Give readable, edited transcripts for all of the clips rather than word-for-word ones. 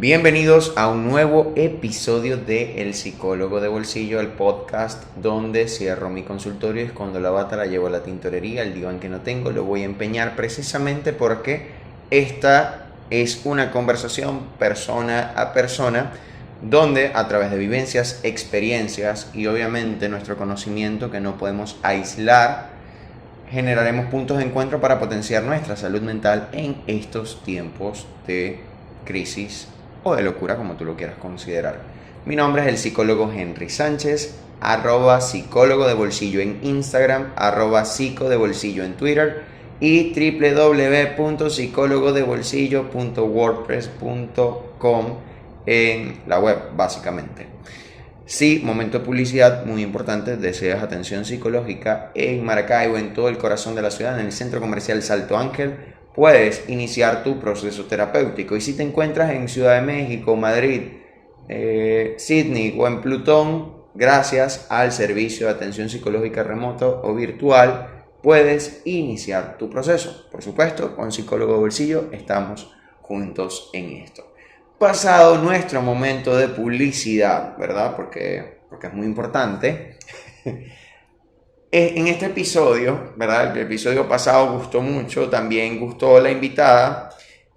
Bienvenidos a un nuevo episodio de El Psicólogo de Bolsillo, el podcast donde cierro mi consultorio y escondo la bata, la llevo a la tintorería, el diván que no tengo lo voy a empeñar precisamente porque esta es una conversación persona a persona donde a través de vivencias, experiencias y obviamente nuestro conocimiento que no podemos aislar, generaremos puntos de encuentro para potenciar nuestra salud mental en estos tiempos de crisis o de locura, como tú lo quieras considerar. Mi nombre es el psicólogo Henry Sánchez, @psicólogo de bolsillo en Instagram, @psico de bolsillo en Twitter y www.psicologodebolsillo.wordpress.com en la web, básicamente. Sí, momento de publicidad muy importante. Deseas atención psicológica en Maracaibo, en todo el corazón de la ciudad, en el centro comercial Salto Ángel, puedes iniciar tu proceso terapéutico. Y si te encuentras en Ciudad de México, Madrid, Sydney o en Plutón, gracias al servicio de atención psicológica remoto o virtual, puedes iniciar tu proceso. Por supuesto, con Psicólogo de Bolsillo estamos juntos en esto. Pasado nuestro momento de publicidad, ¿verdad? Porque es muy importante. En este episodio, ¿verdad? El episodio pasado gustó mucho, también gustó la invitada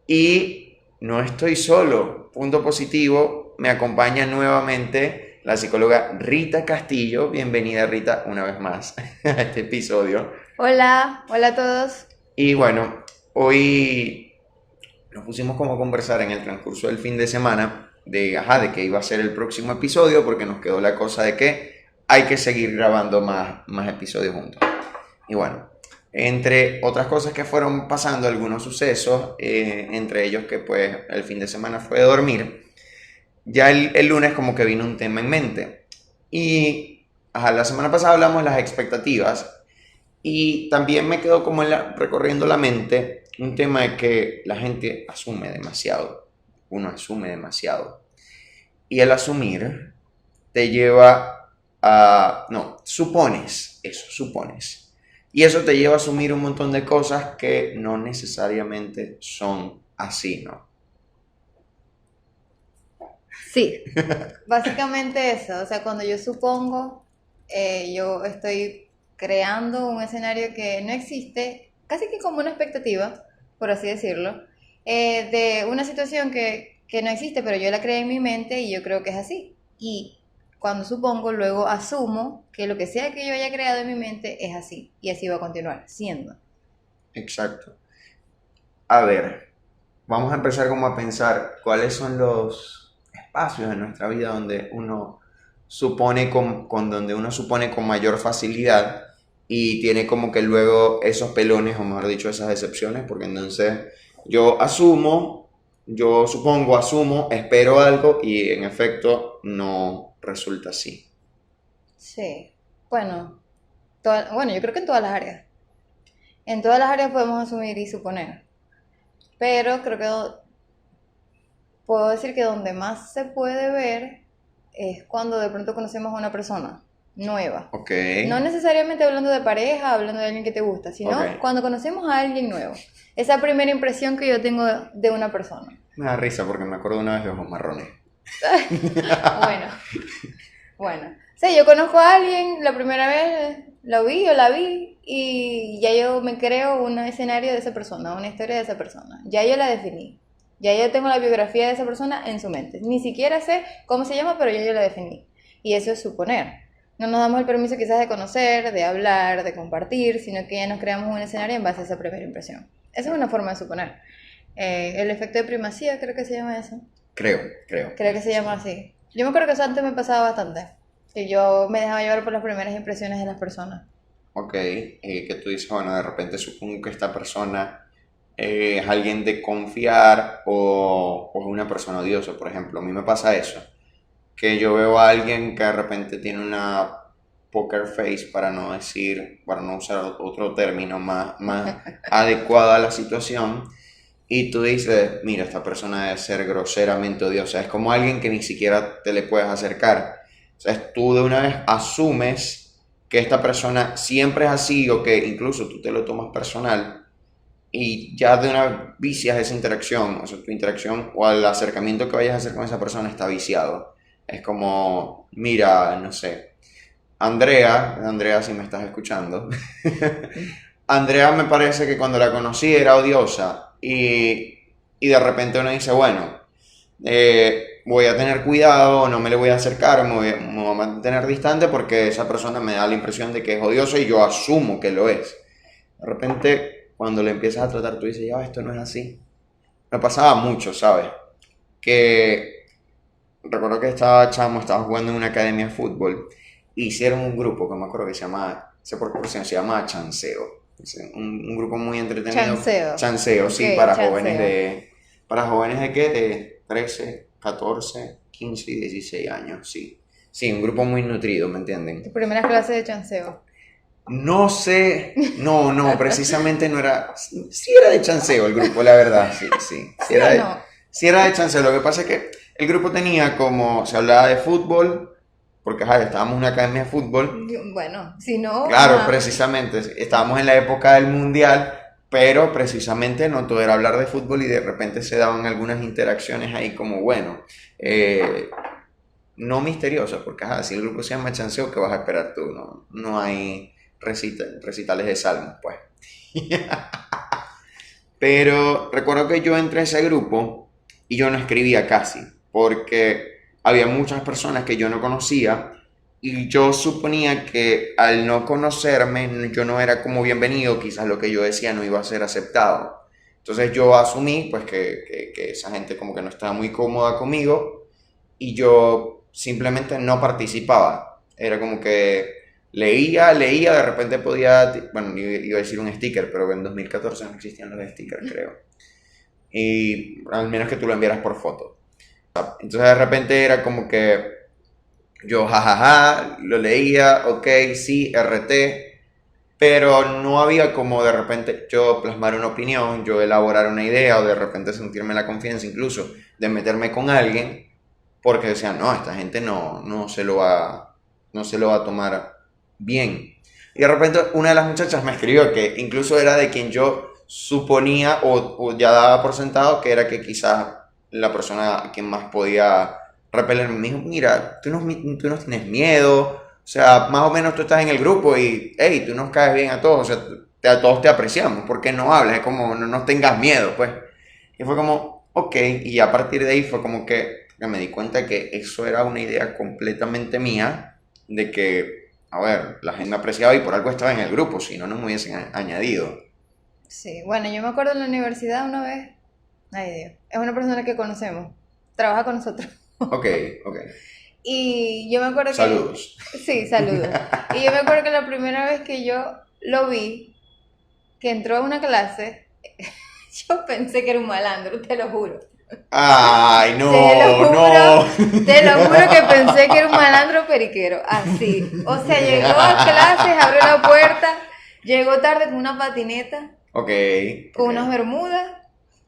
y no estoy solo. Punto positivo, me acompaña nuevamente la psicóloga Rita Castillo. Bienvenida, Rita, una vez más a este episodio. Hola, hola a todos. Y bueno, hoy nos pusimos como a conversar en el transcurso del fin de semana de que iba a ser el próximo episodio, porque nos quedó la cosa de que hay que seguir grabando más episodios juntos. Y bueno, entre otras cosas que fueron pasando, algunos sucesos, entre ellos que pues el fin de semana fue de dormir, ya el lunes como que vino un tema en mente. Y la semana pasada hablamos de las expectativas y también me quedó como recorriendo la mente un tema de que la gente asume demasiado. Uno asume demasiado. Y el asumir te lleva a... No, supones. Y eso te lleva a asumir un montón de cosas que no necesariamente son así, ¿no? Sí, básicamente eso. O sea, cuando yo supongo, yo estoy creando un escenario que no existe, casi que como una expectativa, por así decirlo, de una situación que no existe, pero yo la creé en mi mente y yo creo que es así. Y cuando supongo, luego asumo que lo que sea que yo haya creado en mi mente es así. Y así va a continuar siendo. Exacto. A ver, vamos a empezar como a pensar cuáles son los espacios en nuestra vida donde uno supone donde uno supone con mayor facilidad y tiene como que luego esos pelones, o mejor dicho, esas excepciones, porque entonces yo asumo, yo supongo, asumo, espero algo y en efecto no resulta así. Sí. Bueno, bueno, yo creo que en todas las áreas. En todas las áreas podemos asumir y suponer. Pero creo que puedo decir que donde más se puede ver es cuando de pronto conocemos a una persona nueva. Ok, No necesariamente hablando de pareja, hablando de alguien que te gusta, sino ok. cuando conocemos a alguien nuevo. Esa primera impresión que yo tengo de una persona. Me da risa porque me acuerdo una vez de ojos marrones. Bueno, bueno. O sea, yo conozco a alguien, la primera vez lo vi o la vi y ya yo me creo un escenario de esa persona, una historia de esa persona. Ya yo la definí. Ya yo tengo la biografía de esa persona en su mente. Ni siquiera sé cómo se llama, pero ya yo la definí. Y eso es suponer. No nos damos el permiso quizás de conocer, de hablar, de compartir, sino que ya nos creamos un escenario en base a esa primera impresión. Esa es una forma de suponer. El efecto de primacía, creo que se llama eso. Creo. Creo que se llama así. Yo me acuerdo que eso antes me pasaba bastante. Que yo me dejaba llevar por las primeras impresiones de las personas. Ok, que tú dices, bueno, de repente supongo que esta persona es alguien de confiar o es una persona odiosa, por ejemplo. A mí me pasa eso, que yo veo a alguien que de repente tiene una poker face, para no usar otro término más adecuado a la situación, y tú dices, mira, esta persona debe ser groseramente odiosa. Es como alguien que ni siquiera te le puedes acercar. O sea, tú de una vez asumes que esta persona siempre es así o que incluso tú te lo tomas personal y ya de una vicias esa interacción, o sea, tu interacción o el acercamiento que vayas a hacer con esa persona está viciado. Es como, mira, no sé, Andrea, si me estás escuchando, Andrea me parece que cuando la conocí era odiosa y de repente uno dice, bueno, voy a tener cuidado, no me le voy a acercar, me voy a mantener distante porque esa persona me da la impresión de que es odiosa y yo asumo que lo es. De repente, cuando le empiezas a tratar, tú dices, ya, esto no es así. Me pasaba mucho, ¿sabes? Que recuerdo que estaba jugando en una academia de fútbol, e hicieron un grupo que me acuerdo que se llama, se por cursión, se llama Chanceo. Es un grupo muy entretenido. Chanceo. Chanceo, Ok, sí, para jóvenes chanceo. ¿para jóvenes de qué? De 13, 14, 15 y 16 años, sí. Sí, un grupo muy nutrido, ¿me entienden? Tu primera clase de chanceo. No sé, no, precisamente no era, sí era de chanceo el grupo, la verdad, sí, sí, ¿Sí o no? sí era de chanceo, lo que pasa es que el grupo tenía como, se hablaba de fútbol, porque ajá, estábamos en una academia de fútbol, Bueno, si no, claro, ajá. precisamente, estábamos en la época del mundial, pero precisamente no todo era hablar de fútbol y de repente se daban algunas interacciones ahí como, bueno, eh, no misteriosa, porque ajá, si el grupo se llama chanceo, ¿qué vas a esperar tú? No, no hay recitales de salmos, pues. Pero recuerdo que yo entré a ese grupo y yo no escribía casi, porque había muchas personas que yo no conocía y yo suponía que al no conocerme yo no era como bienvenido, quizás lo que yo decía no iba a ser aceptado. Entonces yo asumí pues que esa gente como que no estaba muy cómoda conmigo y yo simplemente no participaba. Era como que leía, de repente podía, bueno, iba a decir un sticker, pero en 2014 no existían los stickers, creo. Y al menos que tú lo enviaras por foto. Entonces de repente era como que yo, jajaja, lo leía, ok, sí, RT, pero no había como de repente yo plasmar una opinión, yo elaborar una idea o de repente sentirme la confianza incluso de meterme con alguien porque decían, no, esta gente no se lo va a tomar bien. Y de repente una de las muchachas me escribió que incluso era de quien yo suponía o ya daba por sentado que era que quizás la persona a quien más podía repelerme. Me dijo, mira, tú no tienes miedo, o sea, más o menos tú estás en el grupo y, hey, tú nos caes bien a todos, o sea, a todos te apreciamos, ¿por qué no hablas? Es como, no tengas miedo, pues. Y fue como, ok, y a partir de ahí fue como que me di cuenta que eso era una idea completamente mía, de que, a ver, la gente me apreciaba y por algo estaba en el grupo, si no, no me hubiesen añadido. Sí, bueno, yo me acuerdo en la universidad una vez. Ay, Dios. Es una persona que conocemos. Trabaja con nosotros. Ok, ok. Y yo me acuerdo que. Saludos. Sí, saludos. Y yo me acuerdo que la primera vez que yo lo vi, que entró a una clase, yo pensé que era un malandro, te lo juro. Ay, Te lo no, juro, no. te lo juro que pensé que era un malandro periquero, así. O sea, llegó a clases, abrió la puerta, llegó tarde con una patineta, Ok, con ok. unas bermudas,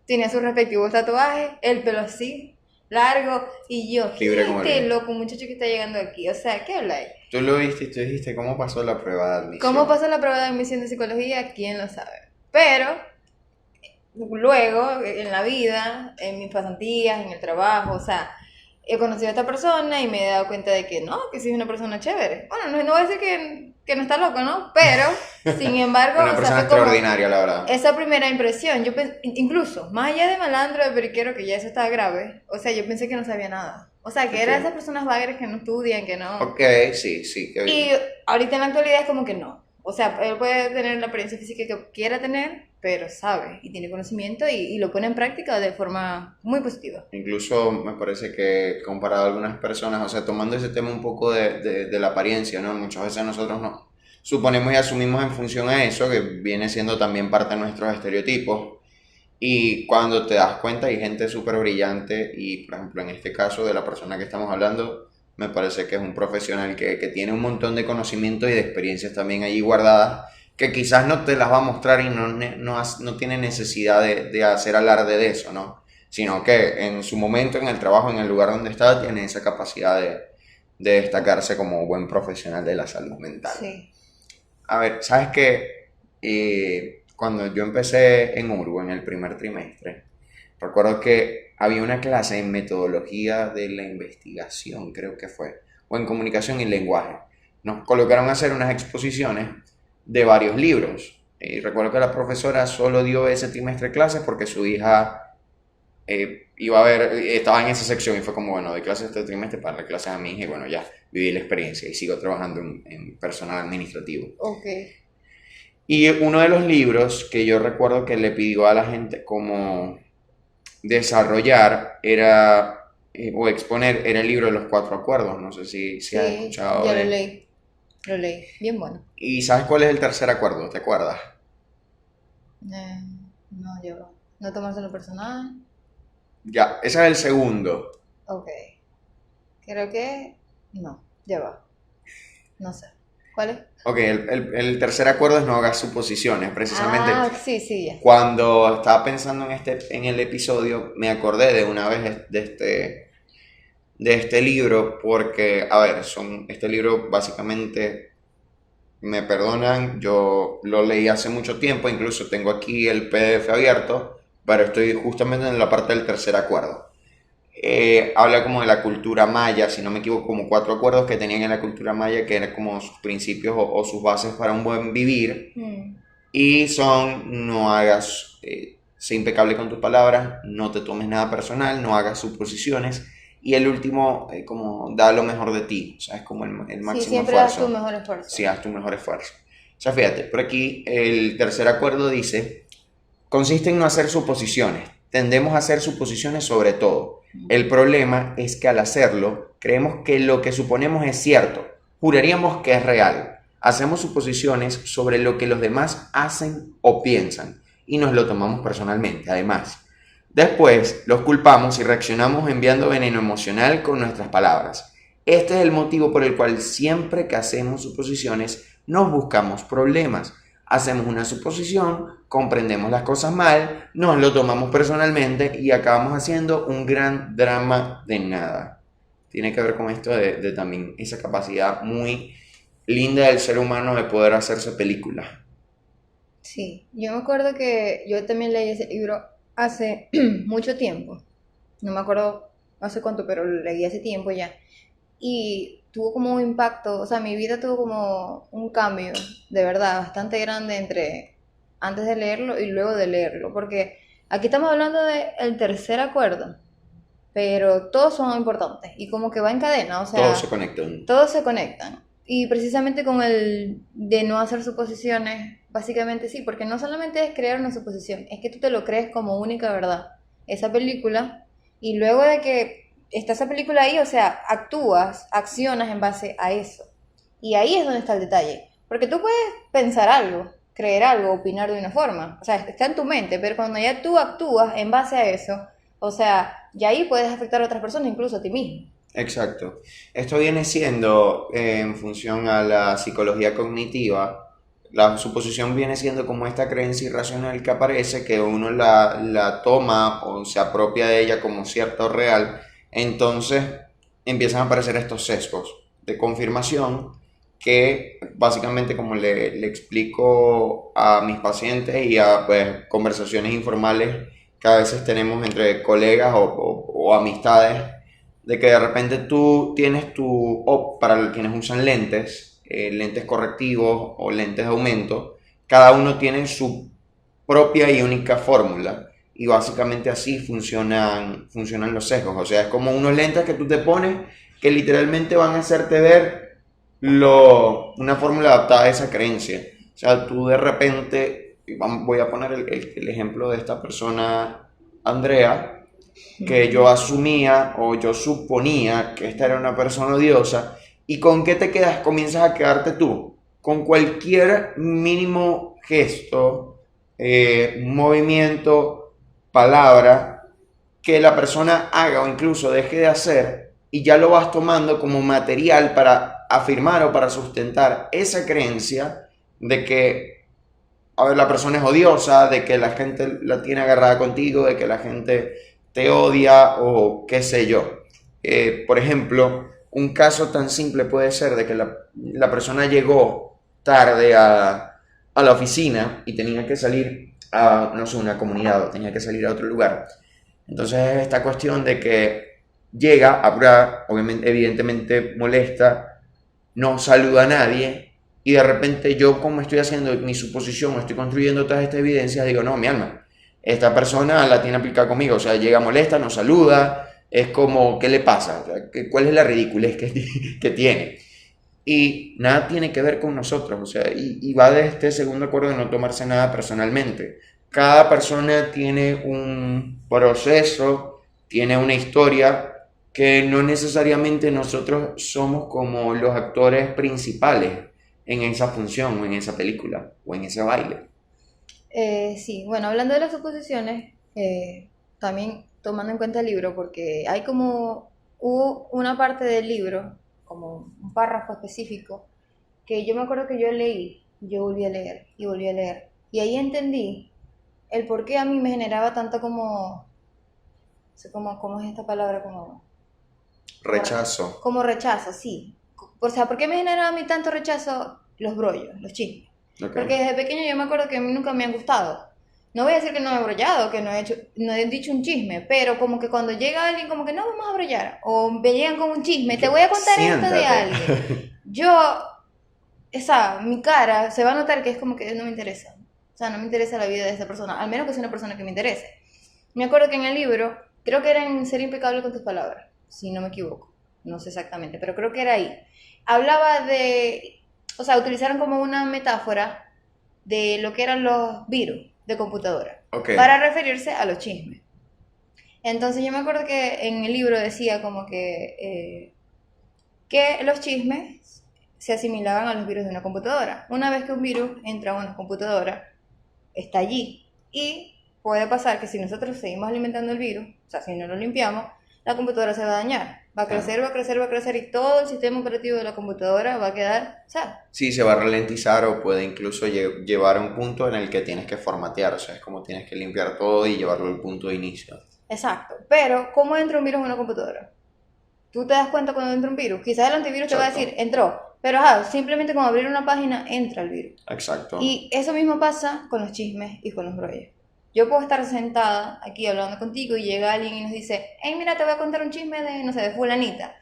tenía sus respectivos tatuajes, el pelo así, largo, y yo, ¿quién Libre es como el este viento. loco muchacho que está llegando aquí? O sea, ¿qué habláis? Tú lo viste y tú dijiste, ¿cómo pasó la prueba de ¿Cómo admisión? pasó la prueba de admisión de psicología? ¿Quién lo sabe? Pero luego, en la vida, en mis pasantías, en el trabajo, o sea, he conocido a esta persona y me he dado cuenta de que no, que sí es una persona chévere. Bueno, no voy a decir que no está loco, ¿no? Pero, sin embargo, Una o sea, persona fue como extraordinaria, la verdad. esa primera impresión. Incluso, más allá de malandro, de periquero, que ya eso estaba grave, o sea, yo pensé que no sabía nada. O sea, que Ok. era esas personas vagres que no estudian, que no. Ok, sí, sí, Y ahorita en la actualidad es como que no. O sea, él puede tener la apariencia física que quiera tener, pero sabe y tiene conocimiento y lo pone en práctica de forma muy positiva. incluso me parece que comparado a algunas personas, o sea, tomando ese tema un poco de la apariencia, ¿no? Muchas veces nosotros no suponemos y asumimos en función a eso, que viene siendo también parte de nuestros estereotipos. Y cuando te das cuenta hay gente súper brillante y, por ejemplo, en este caso de la persona que estamos hablando, me parece que es un profesional que tiene un montón de conocimientos y de experiencias también allí guardadas, que quizás no te las va a mostrar y no tiene necesidad de hacer alarde de eso, ¿no? Sino que en su momento, en el trabajo, en el lugar donde está, tiene esa capacidad de destacarse como buen profesional de la salud mental. Sí. A ver, ¿sabes qué? cuando yo empecé en URU en el primer trimestre, recuerdo que había una clase en metodología de la investigación, creo que fue, o en comunicación y lenguaje. Nos colocaron a hacer unas exposiciones de varios libros. Y recuerdo que la profesora solo dio ese trimestre clases porque su hija iba a ver, estaba en esa sección y fue como, bueno, de clases este trimestre para dar clases a mi hija y bueno, ya viví la experiencia y sigo trabajando en personal administrativo. Ok. Y uno de los libros que yo recuerdo que le pidió a la gente como desarrollar era, o exponer, era el libro de los cuatro acuerdos. No sé si has Sí, escuchado ya de... lo leí. Lo leí. Bien bueno. ¿Y sabes cuál es el tercer acuerdo? ¿Te acuerdas? Eh, no, yo. No tomárselo personal. Ya, ese es el segundo. Ok. Creo que. No, ya va. No sé. ¿Cuál es? Ok, el tercer acuerdo es no hagas suposiciones. Precisamente Ah, sí, sí, ya. cuando estaba pensando en el episodio, me acordé de una vez de este libro, porque, a ver, este libro básicamente, me perdonan, yo lo leí hace mucho tiempo, incluso tengo aquí el PDF abierto, pero estoy justamente en la parte del tercer acuerdo. Habla como de la cultura maya, si no me equivoco, como cuatro acuerdos que tenían en la cultura maya, que eran como sus principios o sus bases para un buen vivir. Y son, no hagas, sé impecable con tus palabras, no te tomes nada personal, no hagas suposiciones. Y el último, como da lo mejor de ti, o sea, es como el Sí, máximo siempre haz esfuerzo. tu mejor esfuerzo. Sí, haz tu mejor esfuerzo. O sea, fíjate, por aquí el tercer acuerdo dice, consiste en no hacer suposiciones. Tendemos a hacer suposiciones sobre todo. El problema es que al hacerlo, creemos que lo que suponemos es cierto. Juraríamos que es real. Hacemos suposiciones sobre lo que los demás hacen o piensan y nos lo tomamos personalmente, además. Después, los culpamos y reaccionamos enviando veneno emocional con nuestras palabras. Este es el motivo por el cual siempre que hacemos suposiciones nos buscamos problemas. Hacemos una suposición, comprendemos las cosas mal, nos lo tomamos personalmente y acabamos haciendo un gran drama de nada. Tiene que ver con esto de también esa capacidad muy linda del ser humano de poder hacerse películas. Sí, yo me acuerdo que yo también leí ese libro hace mucho tiempo. No me acuerdo hace cuánto, pero lo leí hace tiempo ya. Y tuvo como un impacto, o sea, mi vida tuvo como un cambio, de verdad, bastante grande entre antes de leerlo y luego de leerlo. Porque aquí estamos hablando del tercer acuerdo, pero todos son importantes y como que va en cadena, o Todos se sea, conectan. todos se conectan. Y precisamente con el de no hacer suposiciones, básicamente sí, porque no solamente es crear una suposición, es que tú te lo crees como única verdad. Esa película, y luego de que está esa película ahí, o sea, actúas, accionas en base a eso. Y ahí es donde está el detalle. Porque tú puedes pensar algo, creer algo, opinar de una forma, o sea, está en tu mente, pero cuando ya tú actúas en base a eso, o sea, ya ahí puedes afectar a otras personas, incluso a ti mismo. Exacto. Esto viene siendo, en función a la psicología cognitiva, la suposición viene siendo como esta creencia irracional que aparece, que uno la toma o se apropia de ella como cierta o real, entonces empiezan a aparecer estos sesgos de confirmación que básicamente, como le explico a mis pacientes y a pues, conversaciones informales que a veces tenemos entre colegas o amistades, de que de repente tú tienes o para quienes usan lentes, lentes correctivos o lentes de aumento, cada uno tiene su propia y única fórmula y básicamente así funcionan los sesgos. O sea, es como unos lentes que tú te pones que literalmente van a hacerte ver una fórmula adaptada a esa creencia. O sea, tú de repente, voy a poner el ejemplo de esta persona, Andrea, que yo asumía o yo suponía que esta era una persona odiosa. ¿Y con qué te quedas? Comienzas a quedarte tú. Con cualquier mínimo gesto, movimiento, palabra que la persona haga o incluso deje de hacer, y ya lo vas tomando como material para afirmar o para sustentar esa creencia de que, a ver, la persona es odiosa, de que la gente la tiene agarrada contigo, de que la gente te odia o qué sé yo. Por ejemplo, un caso tan simple puede ser de que la persona llegó tarde a la oficina y tenía que salir a, no sé, una comunidad o tenía que salir a otro lugar. Entonces esta cuestión de que llega, apura, obviamente, evidentemente molesta, no saluda a nadie y de repente yo como estoy haciendo mi suposición, estoy construyendo todas estas evidencias, digo, no, mi alma, esta persona la tiene aplicada conmigo, o sea, llega molesta, no saluda, es como, ¿qué le pasa? O sea, ¿cuál es la ridiculez que tiene? Y nada tiene que ver con nosotros, o sea, y va de este segundo acuerdo de no tomarse nada personalmente. Cada persona tiene un proceso, tiene una historia que no necesariamente nosotros somos como los actores principales en esa función o en esa película o en ese baile. Sí, bueno, hablando de las suposiciones, también tomando en cuenta el libro, porque hay como, hubo una parte del libro, como un párrafo específico, que yo me acuerdo que yo leí, yo volví a leer y volví a leer, y ahí entendí el por qué a mí me generaba tanto como, no sé cómo es esta palabra, Rechazo. como rechazo, sí. O sea, ¿por qué me generaba a mí tanto rechazo los brollos, los chismes? Ok. Porque desde pequeño yo me acuerdo que a mí nunca me han gustado. No voy a decir que no he brollado, que no he dicho un chisme, pero como que cuando llega alguien como que no vamos a brollar, o me llegan con un chisme, te voy a contar esto de Siéntate. alguien. Mi cara, se va a notar que es como que no me interesa. O sea, no me interesa la vida de esa persona, al menos que sea una persona que me interese. Me acuerdo que en el libro, creo que era en Ser impecable con tus palabras, si no me equivoco, no sé exactamente, pero creo que era ahí. Hablaba de, o sea, utilizaron como una metáfora de lo que eran los virus de computadora Ok. para referirse a los chismes. Entonces yo me acuerdo que en el libro decía como que los chismes se asimilaban a los virus de una computadora. Una vez que un virus entra a una computadora, está allí. Y puede pasar que si nosotros seguimos alimentando el virus, o sea, si no lo limpiamos, la computadora se va a dañar. Va a crecer, va a crecer, va a crecer y todo el sistema operativo de la computadora va a quedar, o sea, Sí, se va a ralentizar o puede incluso llevar a un punto en el que tienes que formatear, o sea, es como tienes que limpiar todo y llevarlo al punto de inicio. exacto. Pero, ¿cómo entra un virus en una computadora? Tú te das cuenta cuando entra un virus. Quizás el antivirus te va a Exacto, decir, entró. Pero, simplemente con abrir una página entra el virus. exacto. Y eso mismo pasa con los chismes y con los brollos. Yo puedo estar sentada aquí hablando contigo y llega alguien y nos dice, hey, mira, te voy a contar un chisme de, no sé, de fulanita.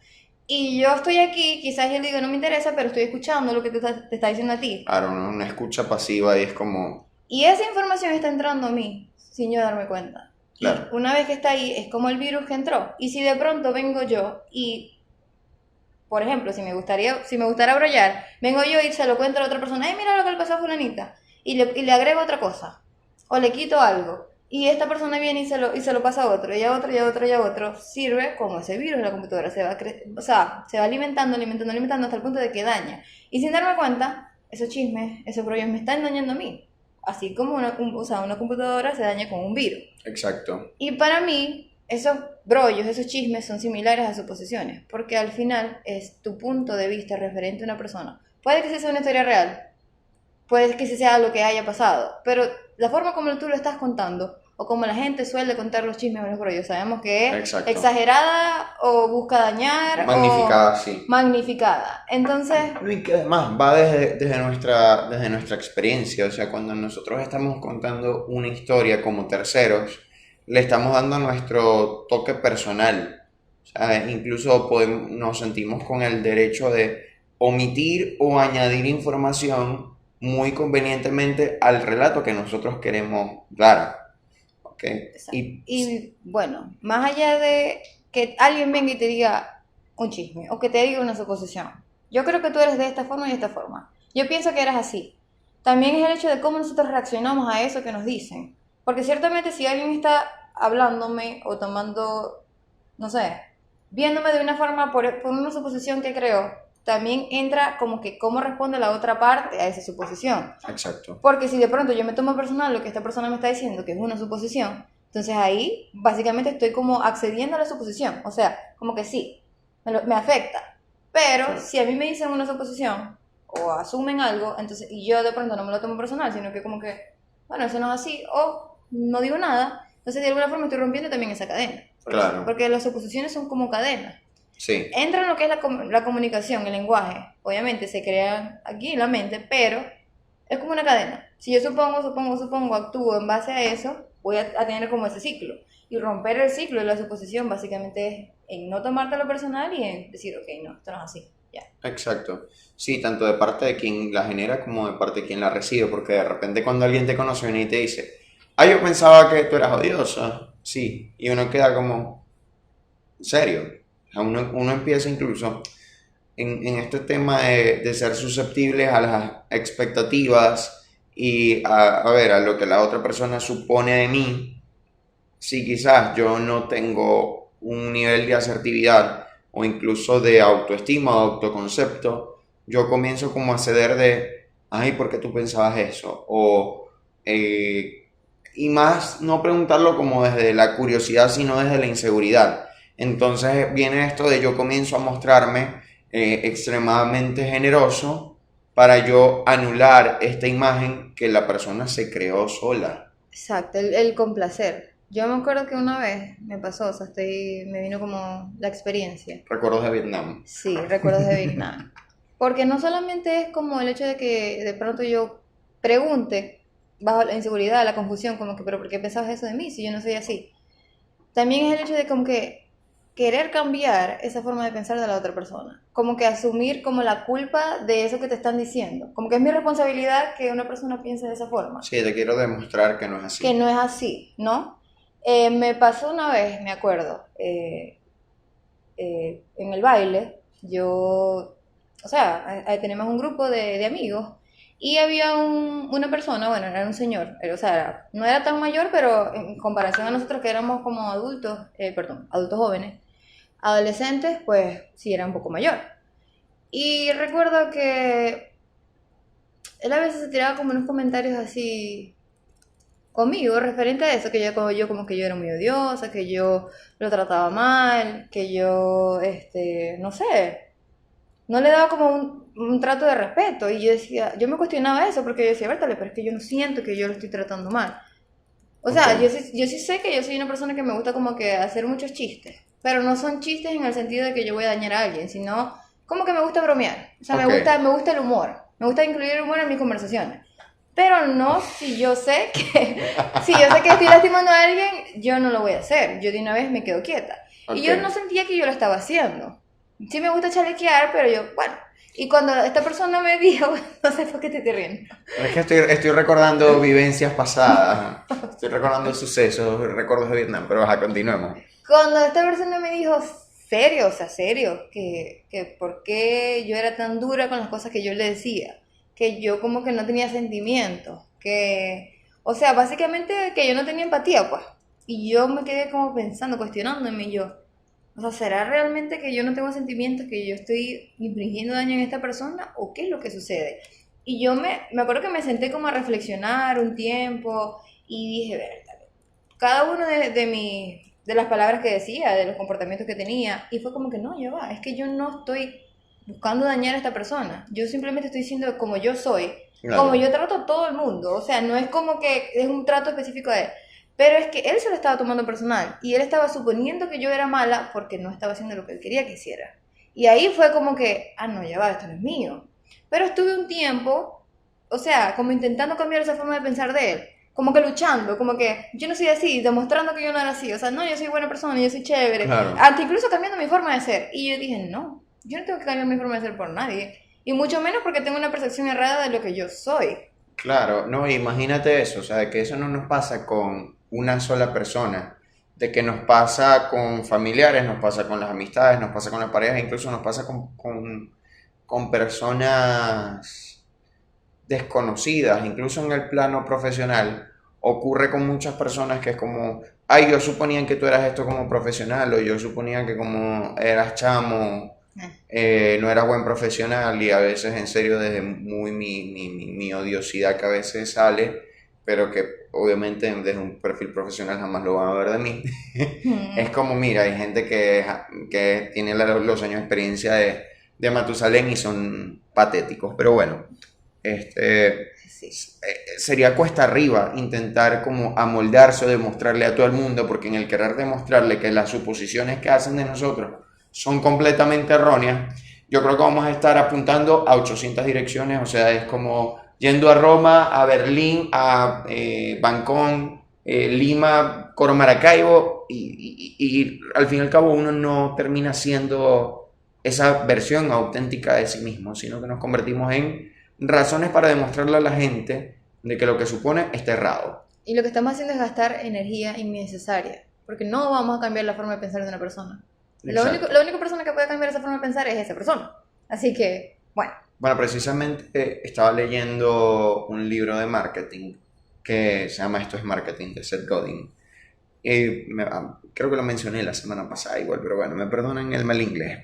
Y yo estoy aquí, quizás yo digo, no me interesa, pero estoy escuchando lo que te está diciendo a ti. Claro, una escucha pasiva y es como, Y esa información está entrando a mí sin yo darme cuenta. Y claro, una vez que está ahí, es como el virus que entró. Y si de pronto vengo yo y, por ejemplo, si me gustara brollar, vengo yo y se lo cuento a la otra persona, ay, mira lo que le pasó a fulanita, y le agrego otra cosa, o le quito algo, y esta persona viene y se lo pasa a otro, y a otro, y a otro, y a otro, sirve como ese virus en la computadora, o sea, se va alimentando, alimentando, alimentando hasta el punto de que daña. Y sin darme cuenta, esos chismes, esos brollos me están dañando a mí. Así como o sea, una computadora se daña con un virus. exacto, Y para mí, esos brollos, esos chismes son similares a suposiciones, porque al final es tu punto de vista referente a una persona. Puede que sí sea una historia real, puede que sí sea lo que haya pasado, pero la forma como tú lo estás contando, o como la gente suele contar los chismes o los brollos, sabemos que es exacto. exagerada, o busca dañar, o Magnificada, sí. magnificada. Entonces, No, y que además va desde nuestra experiencia, o sea, cuando nosotros estamos contando una historia como terceros, le estamos dando nuestro toque personal. O sea, incluso nos sentimos con el derecho de omitir o añadir información muy convenientemente al relato que nosotros queremos dar. ¿Ok? Y y bueno, más allá de que alguien venga y te diga un chisme o que te diga una suposición, yo creo que tú eres de esta forma y de esta forma. Yo pienso que eres así. También es el hecho de cómo nosotros reaccionamos a eso que nos dicen. Porque ciertamente si alguien está hablándome o tomando, no sé, viéndome de una forma por una suposición que creo, también entra como que cómo responde la otra parte a esa suposición. exacto, Porque si de pronto yo me tomo personal lo que esta persona me está diciendo, que es una suposición, entonces ahí básicamente estoy como accediendo a la suposición. O sea, como que sí, me afecta. Pero claro, si a mí me dicen una suposición o asumen algo, entonces, y yo de pronto no me lo tomo personal, sino que como que, bueno, eso no es así, o no digo nada, entonces de alguna forma estoy rompiendo también esa cadena. claro, Porque las suposiciones son como cadenas. sí, Entra en lo que es la comunicación, el lenguaje. Obviamente se crea aquí en la mente, pero es como una cadena. Si yo supongo, actúo en base a eso, voy a tener como ese ciclo. Y romper el ciclo de la suposición básicamente es en no tomarte lo personal y en decir, ok, no, esto no es así, ya. Exacto. Sí, tanto de parte de quien la genera como de parte de quien la recibe, porque de repente cuando alguien te conoce viene y te dice, ah, yo pensaba que tú eras odiosa. Sí, y uno queda como, ¿en serio? O sea, uno empieza incluso en este tema de ser susceptibles a las expectativas y a ver, a lo que la otra persona supone de mí. Si quizás yo no tengo un nivel de asertividad o incluso de autoestima o autoconcepto, yo comienzo como a ceder de, ay, ¿por qué tú pensabas eso? Eh, y más no preguntarlo como desde la curiosidad, sino desde la inseguridad. Entonces viene esto de yo comienzo a mostrarme extremadamente generoso para yo anular esta imagen que la persona se creó sola. Exacto, el complacer. Yo me acuerdo que una vez me pasó, o sea, me vino como la experiencia. Recuerdos de Vietnam. Sí, recuerdos de Vietnam. Porque no solamente es como el hecho de que de pronto yo pregunte bajo la inseguridad, la confusión, como que, pero ¿por qué pensabas eso de mí si yo no soy así? También es el hecho de como que querer cambiar esa forma de pensar de la otra persona. Como que asumir como la culpa de eso que te están diciendo. Como que es mi responsabilidad que una persona piense de esa forma. Sí, te quiero demostrar que no es Que así. no es así, ¿no? Me pasó una vez, me acuerdo, en el baile, o sea, tenemos un grupo de amigos y había una persona, bueno, era un señor, o sea, no era tan mayor, pero en comparación a nosotros que éramos como adultos, perdón, adultos jóvenes, adolescentes, pues sí era un poco mayor. Y recuerdo que él a veces se tiraba como unos comentarios así conmigo referente a eso, que yo como que yo era muy odiosa, que yo lo trataba mal, que yo, no sé, no le daba como un trato de respeto. Y yo decía, yo me cuestionaba eso porque yo decía, Bertale, pero es que yo no siento que yo lo estoy tratando mal. O Ok, sea, yo sí sé que yo soy una persona que me gusta como que hacer muchos chistes, pero no son chistes en el sentido de que yo voy a dañar a alguien, sino como que me gusta bromear. O sea, ok. me gusta el humor. Me gusta incluir el humor en mis conversaciones. Pero no si yo sé que, si yo sé que estoy lastimando a alguien, yo no lo voy a hacer. Yo de una vez me quedo quieta. Y Ok. yo no sentía que yo lo estaba haciendo. Sí me gusta chalequear, pero yo, bueno. Y cuando esta persona me dijo, no sé por qué te estoy riendo. Es que estoy recordando vivencias pasadas, estoy recordando sucesos, recuerdos de Vietnam, pero ajá, continuemos. Cuando esta persona me dijo, serio, o sea, serio, que por qué yo era tan dura con las cosas que yo le decía, que yo como que no tenía sentimientos, o sea, básicamente que yo no tenía empatía, pues. Y yo me quedé como pensando, cuestionándome, y yo, o sea, ¿será realmente que yo no tengo sentimientos, que yo estoy infligiendo daño en esta persona, o qué es lo que sucede? Y yo me acuerdo que me senté como a reflexionar un tiempo, y dije, verdad, cada uno de las palabras que decía, de los comportamientos que tenía, y fue como que no, ya va, es que yo no estoy buscando dañar a esta persona, yo simplemente estoy diciendo como yo soy, como Claro, yo trato a todo el mundo, o sea, no es como que es un trato específico de él, pero es que él se lo estaba tomando personal, y él estaba suponiendo que yo era mala porque no estaba haciendo lo que él quería que hiciera. Y ahí fue como que, ah, no, ya va, esto no es mío. Pero estuve un tiempo, o sea, como intentando cambiar esa forma de pensar de él, como que luchando, como que yo no soy así, demostrando que yo no era así, o sea, no, yo soy buena persona, yo soy chévere, claro, hasta incluso cambiando mi forma de ser. Y yo dije, no, yo no tengo que cambiar mi forma de ser por nadie, y mucho menos porque tengo una percepción errada de lo que yo soy. claro, no, imagínate eso, o sea, de que eso no nos pasa con una sola persona, de que nos pasa con familiares, nos pasa con las amistades, nos pasa con las parejas, incluso nos pasa con personas desconocidas, incluso en el plano profesional, ocurre con muchas personas que es como, ay, yo suponía que tú eras esto como profesional, o yo suponía que como eras chamo, no eras buen profesional, y a veces en serio desde muy mi odiosidad que a veces sale, pero que obviamente desde un perfil profesional jamás lo van a ver de mí. Es Mm, como, mira, hay gente que tiene los años de experiencia de Matusalén y son patéticos, pero bueno, sí, sería cuesta arriba intentar como amoldarse o demostrarle a todo el mundo, porque en el querer demostrarle que las suposiciones que hacen de nosotros son completamente erróneas, yo creo que vamos a estar apuntando a 800 direcciones, o sea, es como yendo a Roma, a Berlín, a Bangkok, Lima, Coro Maracaibo, y al fin y al cabo uno no termina siendo esa versión auténtica de sí mismo, sino que nos convertimos en razones para demostrarle a la gente de que lo que supone está errado. Y lo que estamos haciendo es gastar energía innecesaria, porque no vamos a cambiar la forma de pensar de una persona. La única persona que puede cambiar esa forma de pensar es esa persona. Así que, bueno. Bueno, precisamente estaba leyendo un libro de marketing que se llama Esto es Marketing, de Seth Godin. Creo que lo mencioné la semana pasada igual, pero bueno, me perdonan el mal inglés.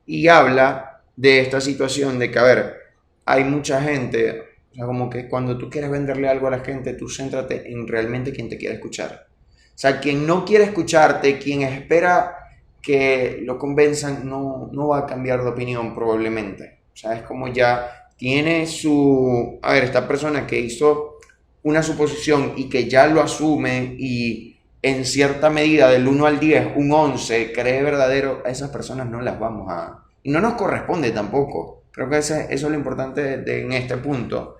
Y habla de esta situación de que, a ver, hay mucha gente, o sea, como que cuando tú quieres venderle algo a la gente, tú céntrate en realmente quien te quiere escuchar. O sea, quien no quiere escucharte, quien espera que lo convenzan, no va a cambiar de opinión probablemente. O sea, es como ya tiene su... A ver, esta persona que hizo una suposición y que ya lo asume y en cierta medida del 1 al 10, un 11, cree verdadero, a esas personas no las vamos a... Y no nos corresponde tampoco. Creo que eso es lo importante en este punto,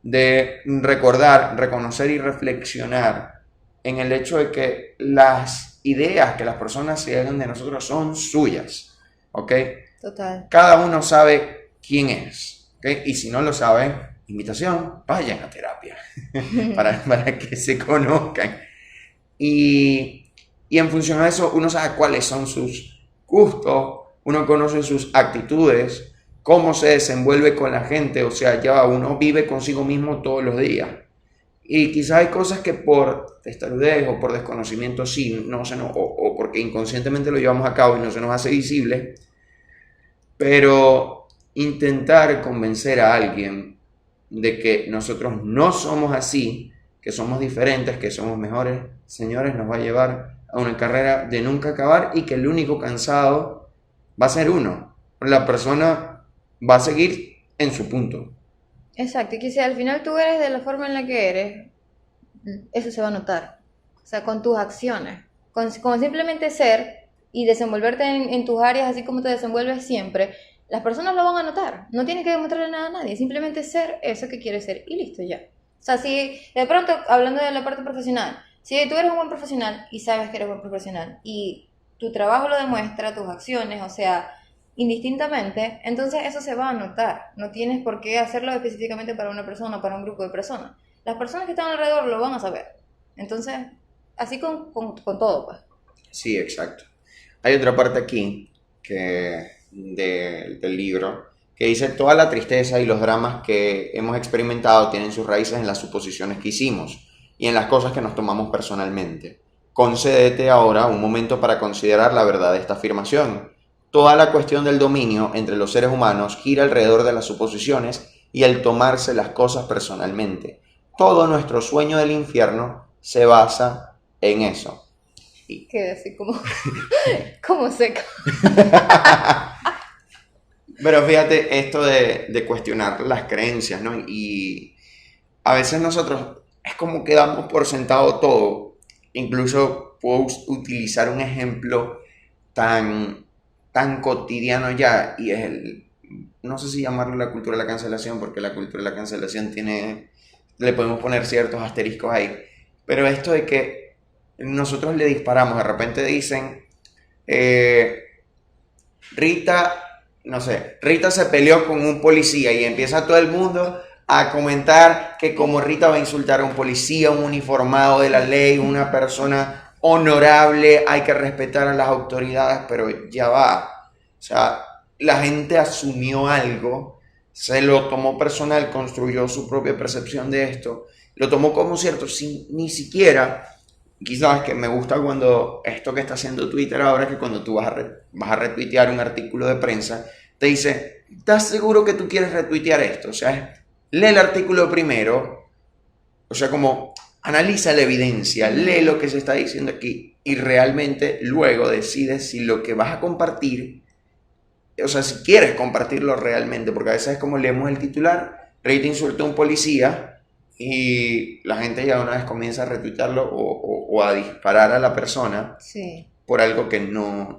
de recordar, reconocer y reflexionar en el hecho de que las ideas que las personas se hagan de nosotros son suyas, ¿ok? Total. Cada uno sabe quién es, ¿ok? Y si no lo sabe, invitación, vayan a terapia para que se conozcan. Y en función a eso, uno sabe cuáles son sus gustos, uno conoce sus actitudes, cómo se desenvuelve con la gente, o sea, ya uno vive consigo mismo todos los días. Y quizás hay cosas que por testarudez o por desconocimiento sí, o porque inconscientemente lo llevamos a cabo y no se nos hace visible, pero intentar convencer a alguien de que nosotros no somos así, que somos diferentes, que somos mejores, señores, nos va a llevar a una carrera de nunca acabar y que el único cansado va a ser uno. La persona va a seguir en su punto. Exacto, y que si al final tú eres de la forma en la que eres, eso se va a notar. O sea, con tus acciones. Con simplemente ser y desenvolverte en tus áreas así como te desenvuelves siempre, las personas lo van a notar. No tienes que demostrarle nada a nadie, simplemente ser eso que quieres ser y listo ya. O sea, si de pronto, hablando de la parte profesional, si tú eres un buen profesional y sabes que eres buen profesional y tu trabajo lo demuestra, tus acciones, o sea, indistintamente, entonces eso se va a notar. No tienes por qué hacerlo específicamente para una persona o para un grupo de personas. Las personas que están alrededor lo van a saber. Entonces, así con todo, pues. Sí, exacto. Hay otra parte aquí del libro que dice: toda la tristeza y los dramas que hemos experimentado tienen sus raíces en las suposiciones que hicimos y en las cosas que nos tomamos personalmente. Concédete ahora un momento para considerar la verdad de esta afirmación. Toda la cuestión del dominio entre los seres humanos gira alrededor de las suposiciones y el tomarse las cosas personalmente. Todo nuestro sueño del infierno se basa en eso. Quedé así como seca. Pero fíjate esto de cuestionar las creencias, ¿no? Y a veces nosotros es como que damos por sentado todo. Incluso puedo utilizar un ejemplo tan cotidiano ya, y es no sé si llamarlo la cultura de la cancelación, porque la cultura de la cancelación le podemos poner ciertos asteriscos ahí, pero esto de que nosotros le disparamos, de repente dicen, Rita se peleó con un policía y empieza todo el mundo a comentar que como Rita va a insultar a un policía, un uniformado de la ley, una persona honorable, hay que respetar a las autoridades, pero ya va. O sea, la gente asumió algo, se lo tomó personal, construyó su propia percepción de esto, lo tomó como cierto, sin ni siquiera... Quizás que me gusta cuando esto que está haciendo Twitter ahora, que cuando tú vas a retuitear un artículo de prensa, te dice, ¿estás seguro que tú quieres retuitear esto? O sea, lee el artículo primero, o sea, como analiza la evidencia, lee lo que se está diciendo aquí y realmente luego decides si lo que vas a compartir, o sea, si quieres compartirlo realmente, porque a veces es como leemos el titular, Rita insultó a un policía, y la gente ya una vez comienza a retuitarlo o a disparar a la persona sí, por algo que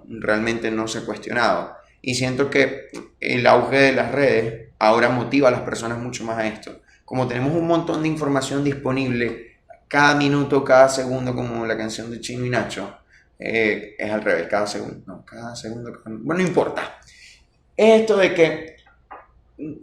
realmente no se ha cuestionado. Y siento que el auge de las redes ahora motiva a las personas mucho más a esto. como tenemos un montón de información disponible, cada minuto, cada segundo, como la canción de Chino y Nacho, es al revés, cada segundo, no, cada segundo, bueno, no importa. Esto de que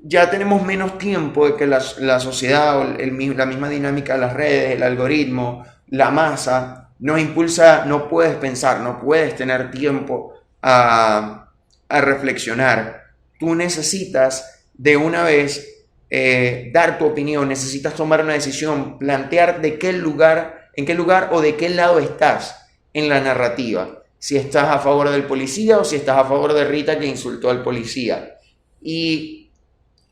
ya tenemos menos tiempo, de que la sociedad, o la misma dinámica de las redes, el algoritmo, la masa, nos impulsa, no puedes pensar, no puedes tener tiempo a reflexionar. Tú necesitas de una vez dar tu opinión, necesitas tomar una decisión, plantear de qué lugar, en qué lugar o de qué lado estás en la narrativa. Si estás a favor del policía o si estás a favor de Rita que insultó al policía. Y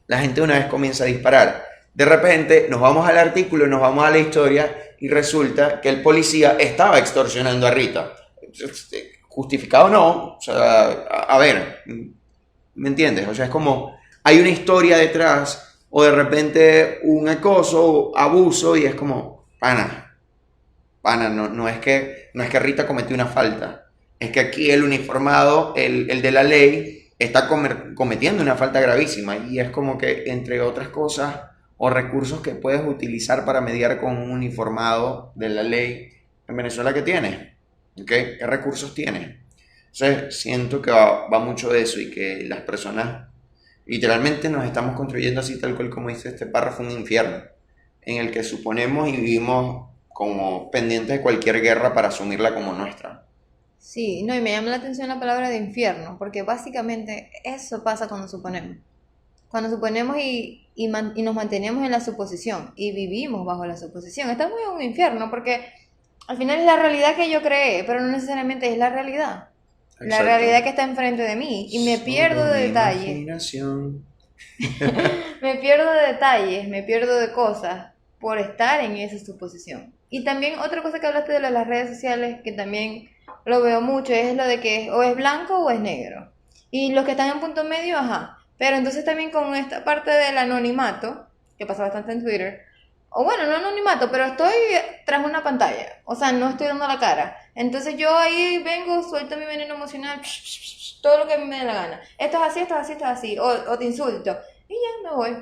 la gente una vez comienza a disparar. De repente nos vamos al artículo, nos vamos a la historia y resulta que el policía estaba extorsionando a Rita. Justificado o no, o sea, a ver, ¿me entiendes? O sea, es como hay una historia detrás o de repente un acoso, abuso y es como, pana, no es que Rita cometió una falta, es que aquí el uniformado, el de la ley, está cometiendo una falta gravísima y es como que entre otras cosas o recursos que puedes utilizar para mediar con un uniformado de la ley en Venezuela que tienes, ¿ok? ¿Qué recursos tienes? Entonces siento que va mucho de eso y que las personas literalmente nos estamos construyendo así tal cual como dice este párrafo, un infierno en el que suponemos y vivimos como pendientes de cualquier guerra para asumirla como nuestra. Sí, no, y me llama la atención la palabra de infierno, porque básicamente eso pasa cuando suponemos. Cuando suponemos y nos mantenemos en la suposición y vivimos bajo la suposición. Estamos en un infierno porque al final es la realidad que yo creé, pero no necesariamente es la realidad. La Exacto. realidad que está enfrente de mí y me pierdo Solo de mi detalles. imaginación. Me pierdo de detalles, me pierdo de cosas por estar en esa suposición. Y también otra cosa que hablaste de las redes sociales, que también lo veo mucho, es lo de que o es blanco o es negro. Y los que están en punto medio, ajá. Pero entonces también con esta parte del anonimato, que pasa bastante en Twitter, o bueno, no anonimato, pero estoy tras una pantalla, o sea, no estoy dando la cara. Entonces yo ahí vengo, suelto mi veneno emocional, todo lo que a mí me dé la gana. Esto es así, esto es así, esto es así, o te insulto. Y ya me voy.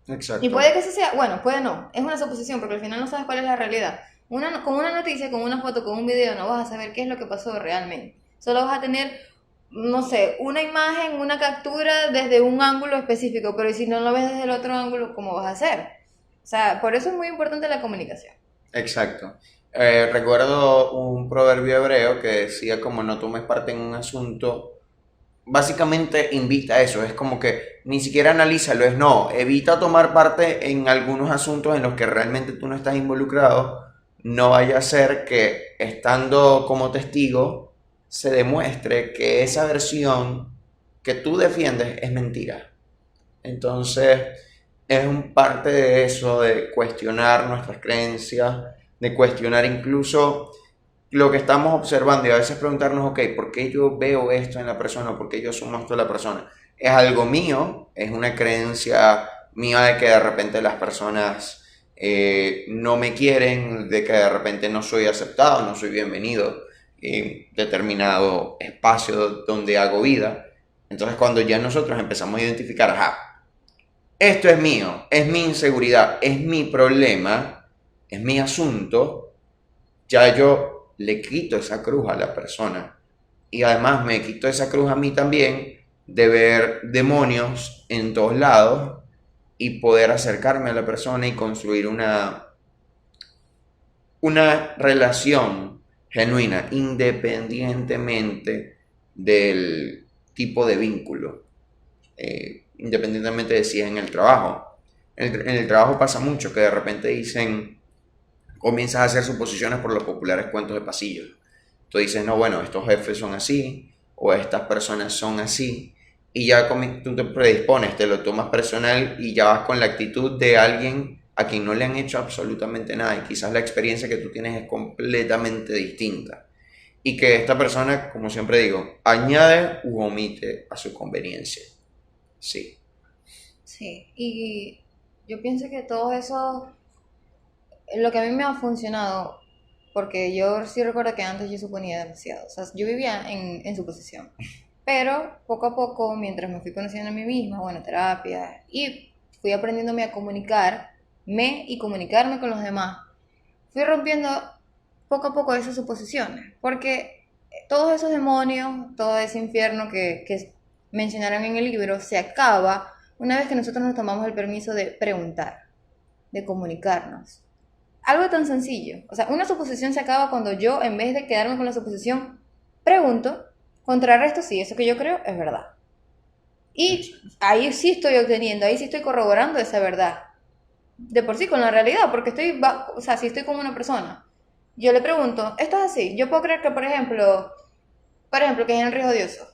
Y Exacto. puede que eso sea, bueno, puede no, es una suposición porque al final no sabes cuál es la realidad. Con una noticia, con una foto, con un video, no vas a saber qué es lo que pasó realmente. Solo vas a tener, no sé, una imagen, una captura desde un ángulo específico, pero si no lo ves desde el otro ángulo, ¿cómo vas a hacer? O sea, por eso es muy importante la comunicación. Exacto. Recuerdo un proverbio hebreo que decía como no tomes parte en un asunto. Básicamente invita a eso, es como que ni siquiera analízalo, es no, evita tomar parte en algunos asuntos en los que realmente tú no estás involucrado, no vaya a ser que estando como testigo se demuestre que esa versión que tú defiendes es mentira. Entonces, es un parte de eso, de cuestionar nuestras creencias, de cuestionar incluso lo que estamos observando y a veces preguntarnos, ok, ¿por qué yo veo esto en la persona? ¿Por qué yo asumo esto en la persona? ¿Es algo mío? ¿Es una creencia mía de que de repente las personas no me quieren, de que de repente no soy aceptado, no soy bienvenido en determinado espacio donde hago vida? Entonces cuando ya nosotros empezamos a identificar, ajá, esto es mío, es mi inseguridad, es mi problema, es mi asunto, ya yo le quito esa cruz a la persona. Y además me quito esa cruz a mí también de ver demonios en todos lados y poder acercarme a la persona y construir una relación genuina, independientemente del tipo de vínculo, independientemente de si es en el trabajo. En el trabajo pasa mucho que de repente dicen, comienzas a hacer suposiciones por los populares cuentos de pasillo. Tú dices, no, bueno, estos jefes son así, o estas personas son así, y ya tú te predispones, te lo tomas personal y ya vas con la actitud de alguien a quien no le han hecho absolutamente nada, y quizás la experiencia que tú tienes es completamente distinta. Y que esta persona, como siempre digo, añade u omite a su conveniencia. Sí, Sí, y yo pienso que todo eso, lo que a mí me ha funcionado, porque yo sí recuerdo que antes yo suponía demasiado, o sea, yo vivía en suposición, pero poco a poco, mientras me fui conociendo a mí misma, bueno, terapia, y fui aprendiéndome a comunicar, y comunicarme con los demás, fui rompiendo poco a poco esas suposiciones, porque todos esos demonios, todo ese infierno que mencionaron en el libro, se acaba una vez que nosotros nos tomamos el permiso de preguntar, de comunicarnos. Algo tan sencillo. O sea, una suposición se acaba cuando yo, en vez de quedarme con la suposición, pregunto, contrarresto si eso que yo creo es verdad. Y ahí sí estoy obteniendo, ahí sí estoy corroborando esa verdad. De por sí con la realidad, porque o sea, si estoy con una persona, yo le pregunto, ¿esto es así? Yo puedo creer que, por ejemplo, que es Henry Odioso.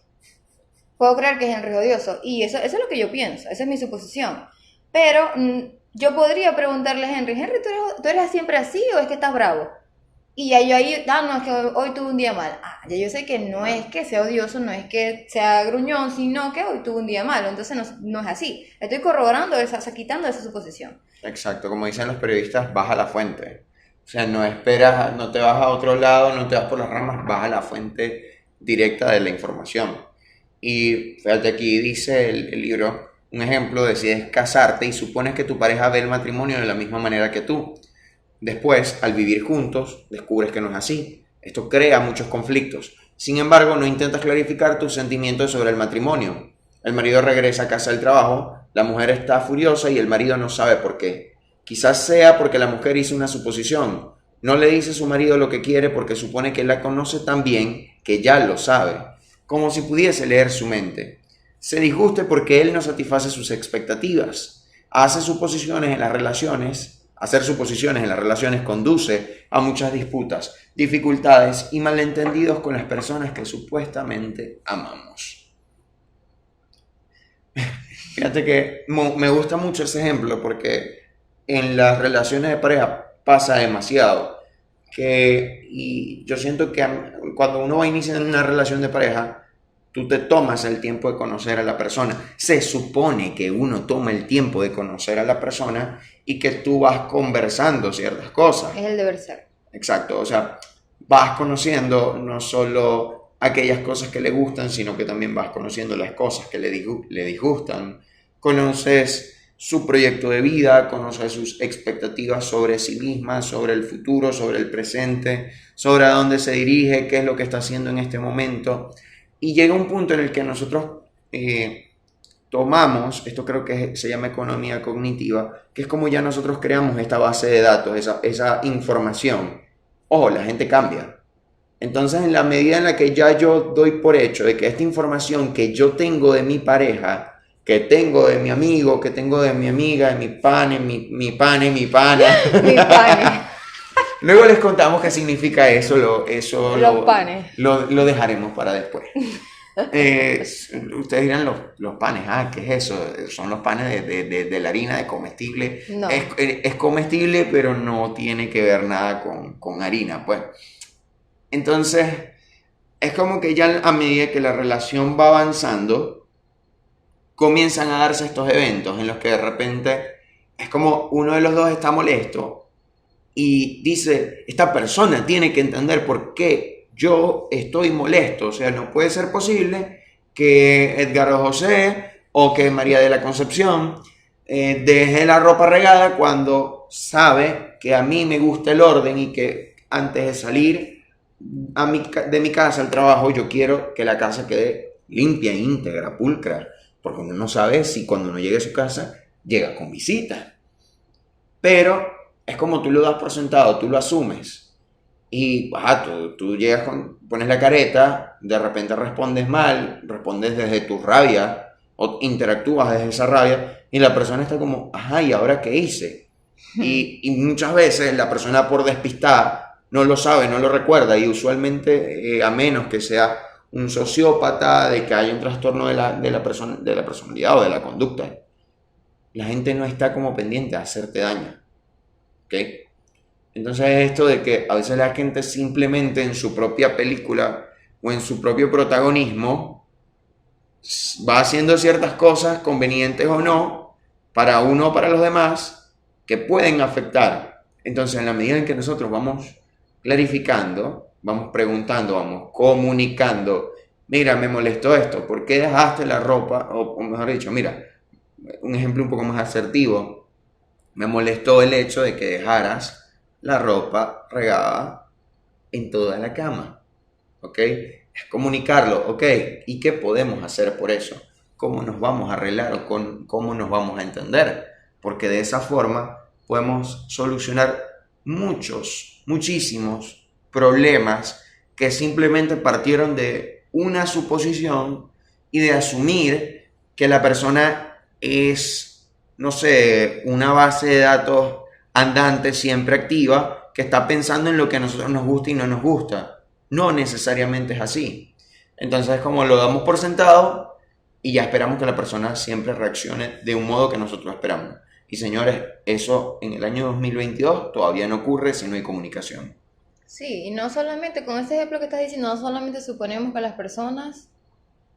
Puedo creer que es Henry Odioso. Y eso es lo que yo pienso, esa es mi suposición. Pero yo podría preguntarle a Henry, ¿tú eres siempre así o es que estás bravo? Y ya yo ahí, no, es que hoy tuve un día mal. Ya yo sé que no es que sea odioso, no es que sea gruñón, sino que hoy tuve un día malo. Entonces no es así. Estoy corroborando esa, o sea, quitando esa suposición. Exacto, como dicen los periodistas, vas a la fuente. O sea, no esperas, no te vas a otro lado, no te vas por las ramas, vas a la fuente directa de la información. Y fíjate, aquí dice el libro, un ejemplo, decides casarte y supones que tu pareja ve el matrimonio de la misma manera que tú. Después, al vivir juntos, descubres que no es así. Esto crea muchos conflictos. Sin embargo, no intentas clarificar tus sentimientos sobre el matrimonio. El marido regresa a casa del trabajo, la mujer está furiosa y el marido no sabe por qué. Quizás sea porque la mujer hizo una suposición. No le dice a su marido lo que quiere porque supone que él la conoce tan bien que ya lo sabe, como si pudiese leer su mente. Se disguste porque él no satisface sus expectativas. Hacer suposiciones en las relaciones conduce a muchas disputas, dificultades y malentendidos con las personas que supuestamente amamos. Fíjate que me gusta mucho ese ejemplo porque en las relaciones de pareja pasa demasiado. Y yo siento que cuando uno va a iniciar una relación de pareja, tú te tomas el tiempo de conocer a la persona. Se supone que uno toma el tiempo de conocer a la persona y que tú vas conversando ciertas cosas. Es el deber ser. Exacto, o sea, vas conociendo no solo aquellas cosas que le gustan, sino que también vas conociendo las cosas que le disgustan. Conoces su proyecto de vida, conoces sus expectativas sobre sí misma, sobre el futuro, sobre el presente, sobre a dónde se dirige, qué es lo que está haciendo en este momento. Y llega un punto en el que nosotros tomamos, esto creo que se llama economía cognitiva, que es como ya nosotros creamos esta base de datos, esa información. Ojo, la gente cambia. Entonces, en la medida en la que ya yo doy por hecho de que esta información que yo tengo de mi pareja, que tengo de mi amigo, que tengo de mi amiga, de mi pana. Mi pane. Luego les contamos qué significa eso, Los panes. Lo dejaremos para después. Ustedes dirán los panes, ¿qué es eso? Son los panes de la harina de comestible. No. Es comestible, pero no tiene que ver nada con harina, pues. Entonces, es como que ya a medida que la relación va avanzando, comienzan a darse estos eventos en los que de repente es como uno de los dos está molesto y dice, esta persona tiene que entender por qué yo estoy molesto. O sea, no puede ser posible que Edgar José o que María de la Concepción deje la ropa regada cuando sabe que a mí me gusta el orden y que antes de salir de mi casa al trabajo yo quiero que la casa quede limpia, íntegra, pulcra, porque uno no sabe si cuando uno llegue a su casa llega con visita. Pero es como tú lo das por sentado, tú lo asumes y tú llegas pones la careta, de repente respondes mal, respondes desde tu rabia o interactúas desde esa rabia y la persona está como, ¿y ahora qué hice? Y muchas veces la persona por despistada no lo sabe, no lo recuerda y usualmente a menos que sea un sociópata, de que haya un trastorno de la personalidad o de la conducta, la gente no está como pendiente a hacerte daño. ¿Ok? Entonces esto de que a veces la gente simplemente en su propia película o en su propio protagonismo va haciendo ciertas cosas, convenientes o no, para uno o para los demás, que pueden afectar. Entonces en la medida en que nosotros vamos clarificando, vamos preguntando, vamos comunicando, mira, me molestó esto, ¿por qué dejaste la ropa? O mejor dicho, mira, un ejemplo un poco más asertivo, Me molestó el hecho de que dejaras la ropa regada en toda la cama, ¿ok? Es comunicarlo, ¿ok? ¿Y qué podemos hacer por eso? ¿Cómo nos vamos a arreglar o cómo nos vamos a entender? Porque de esa forma podemos solucionar muchísimos problemas que simplemente partieron de una suposición y de asumir que la persona es, no sé, una base de datos andante, siempre activa, que está pensando en lo que a nosotros nos gusta y no nos gusta. No necesariamente es así. Entonces, como lo damos por sentado y ya esperamos que la persona siempre reaccione de un modo que nosotros esperamos. Y señores, eso en el año 2022 todavía no ocurre si no hay comunicación. Sí, y no solamente, con ese ejemplo que estás diciendo, no solamente suponemos que las personas